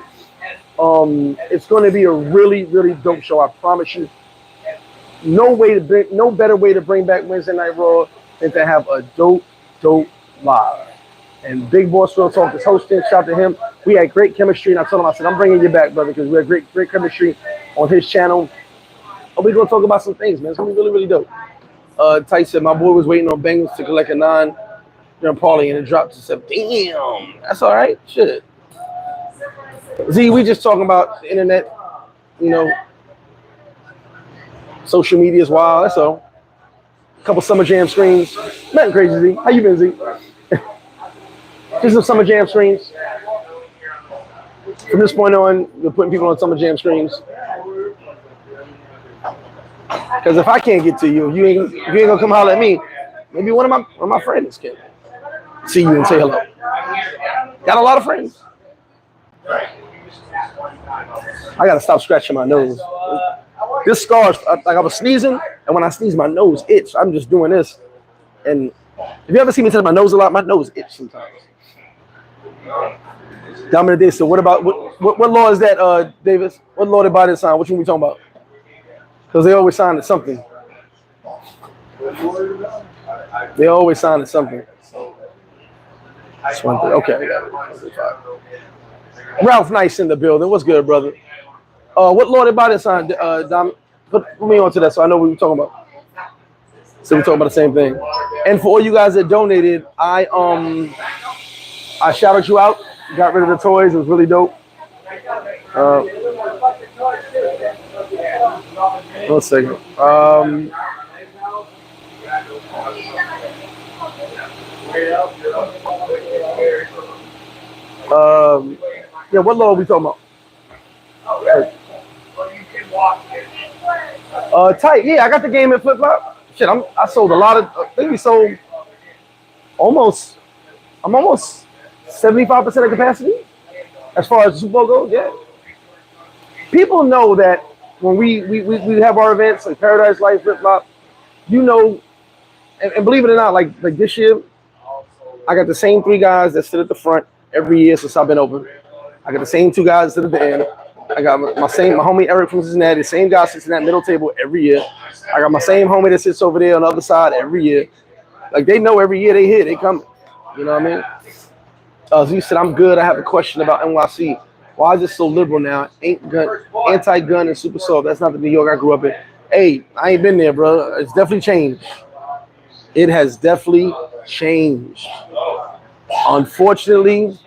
It's gonna be a really, really dope show. I promise you. No better way to bring back Wednesday Night Raw than to have a dope live. And Big Boss Real Talk is hosting. Shout out to him. We had great chemistry, and I told him, I said, I'm bringing you back, brother, because we had great chemistry on his channel. And we're gonna talk about some things, man. It's gonna be really, really dope. Ty said my boy was waiting on Bengals to collect a 9 during parlay, and it dropped to 7. Damn, that's all right. Shit. Z, we just talking about the internet, you know, social media is wild. That's all. A couple summer jam screens. Nothing crazy, Z. How you been, Z? Just some summer jam screens. From this point on, we're putting people on summer jam screens. Because if I can't get to you, if you ain't gonna come holler at me, maybe one of my friends can see you and say hello. Got a lot of friends. I gotta stop scratching my nose. This scar, like I was sneezing, and when I sneeze, my nose itch. I'm just doing this, and if you ever see me touch my nose a lot, my nose itch sometimes. Dominican. So what about what law is that, Davis? What law did Biden sign? Which one we talking about? Because they always sign something. They always sign something. That's one thing. Okay. Ralph Nice in the building. What's good, brother? What law did Biden sign? Dom, put me on to that so I know what we're talking about. So we're talking about the same thing. And for all you guys that donated, I shouted you out. Got rid of the toys. It was really dope. One second. Yeah, what law are we talking about? Tight. Yeah, I got the game at FlipFlop. Shit, I sold a lot of. I think we sold almost. I'm almost 75% of capacity as far as the Super Bowl goes. Yeah. People know that when we have our events like Paradiselyfe, FlipFlop, you know, and believe it or not, like this year, I got the same 3 guys that sit at the front every year since I've been open. I got the same 2 guys that sit at the end. I got my homie Eric from Cincinnati, the same guy sits in that middle table every year. I got my same homie that sits over there on the other side every year. Like they know every year they here, they come. You know what I mean? So you said I'm good. I have a question about NYC. Why is it so liberal now? Anti-gun and super soft. That's not the New York I grew up in. Hey, I ain't been there, bro. It's definitely changed. It has definitely changed. Unfortunately,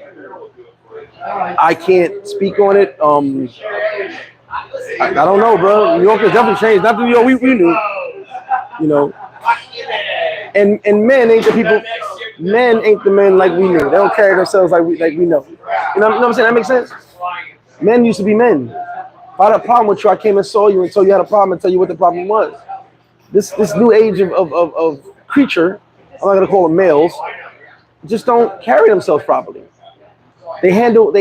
I can't speak on it. I don't know, bro. New York has definitely changed. Not the New York we knew, you know. And men ain't the people. Men ain't the men like we knew. They don't carry themselves like we know. You know what I'm saying? That makes sense. Men used to be men. If I had a problem with you, I came and saw you and told you had a problem and tell you what the problem was. This new age of creature, I'm not gonna call them males, just don't carry themselves properly. They handle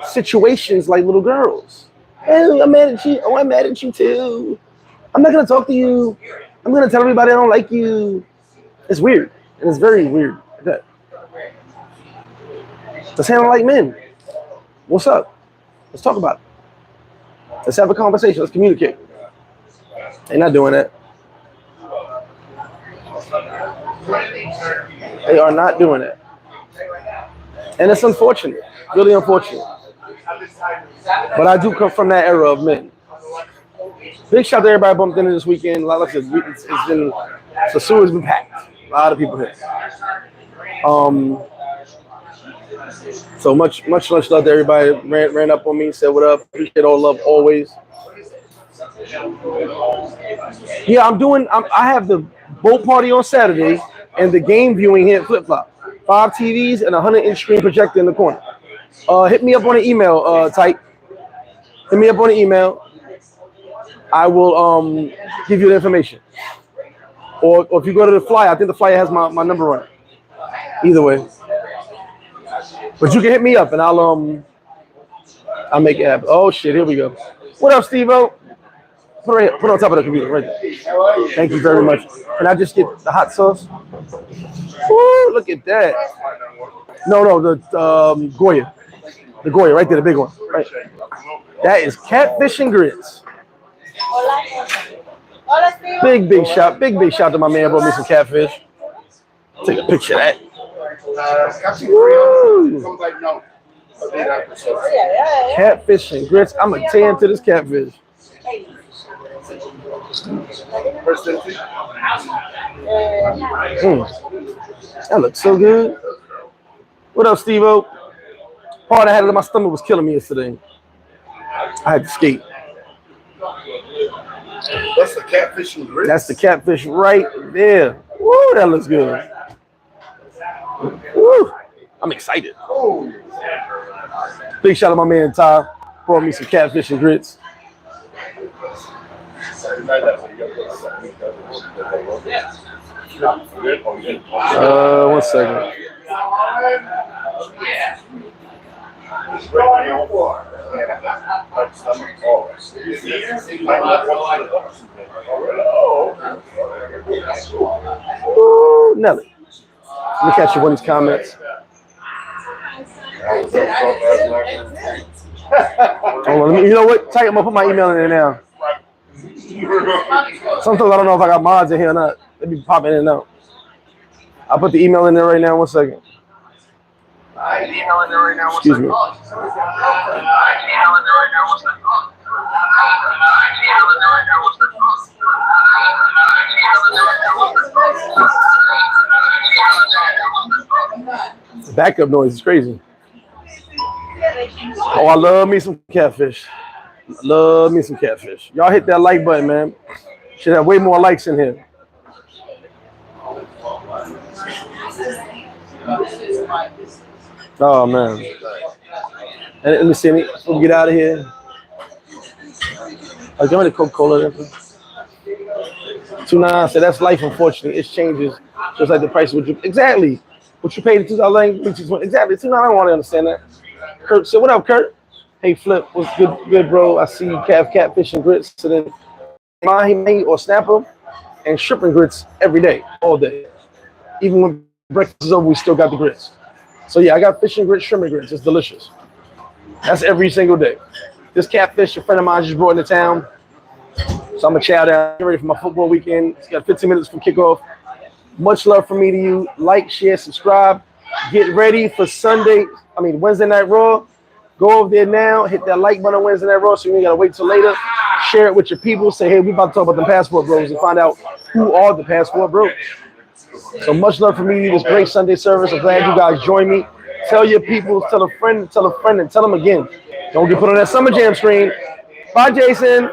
situations like little girls. Hey, I'm mad at you. Oh, I'm mad at you too. I'm not gonna talk to you. I'm gonna tell everybody I don't like you. It's weird. And it's very weird. Let's handle like men. What's up? Let's talk about it. Let's have a conversation. Let's communicate. They're not doing that. They are not doing that. And it's unfortunate. Really unfortunate. But I do come from that era of men. Big shout out to everybody bumped into this weekend. A lot of it's been Sosua's been packed. A lot of people here. So much love to everybody. Ran up on me, said what up. Appreciate all love always. Yeah, I have the boat party on Saturday and the game viewing here at FlipFlop. 5 TVs and a 100-inch screen projector in the corner. Hit me up on an email, Type. Hit me up on an email. I will give you the information. Or if you go to the flyer, I think the flyer has my number on it. Either way. But you can hit me up and I'll make it happen. Oh shit, here we go. What up, Steve-O? Put it on top of the computer right there. Thank you very much. Can I just get the hot sauce? Woo, look at that. No, the Goya. The Goya right there, the big one. Right. That is catfish and grits. Big shout to my man. Brought me some catfish. Take a picture of that. Woo. Catfish and grits. I'm a 10 to this catfish. That looks so good. What up, Steve-O? part I had in my stomach was killing me yesterday. I had to skate. That's the catfish and grits. That's the catfish right there. Woo, that looks good. Woo, I'm excited. Oh. Big shout out to my man Ty. Brought me some catfish and grits. 1 second. Ooh, Nelly. Let me catch you one of these comments. Hold on, you know what? I'm gonna put my email in there now. Sometimes I don't know if I got mods in here or not. They be popping in and out. I'll put the email in there right now. 1 second. Excuse me. Backup noise is crazy. Oh, I love me some catfish. Love me some catfish. Y'all hit that like button, man. Should have way more likes in here. Oh man. And let me see me. We'll get out of here. I'll give me the Coca-Cola. $2.9. So that's life, unfortunately. It changes just like the price of what you exactly. What you paid the $2. Exactly. $2.9. I don't want to understand that. Kurt said, what up, Kurt? Hey, Flip, what's good, bro? I see you have catfish and grits. So then, mahi or snapper and shrimp and grits every day, all day. Even when breakfast is over, we still got the grits. So yeah, I got fish and grits, shrimp and grits. It's delicious. That's every single day. This catfish, a friend of mine just brought into town. So I'm gonna chow down, get ready for my football weekend. It's got 15 minutes from kickoff. Much love from me to you. Like, share, subscribe. Get ready for Wednesday Night Raw. Go over there now, hit that like button on Wednesday Night Raw so you ain't gotta wait till later. Share it with your people. Say, hey, we about to talk about the passport bros and find out who are the passport bros. So much love from me. This great Sunday service. I'm glad you guys joined me. Tell your people, tell a friend, and tell them again. Don't get put on that Summer Jam screen. Bye, Jason.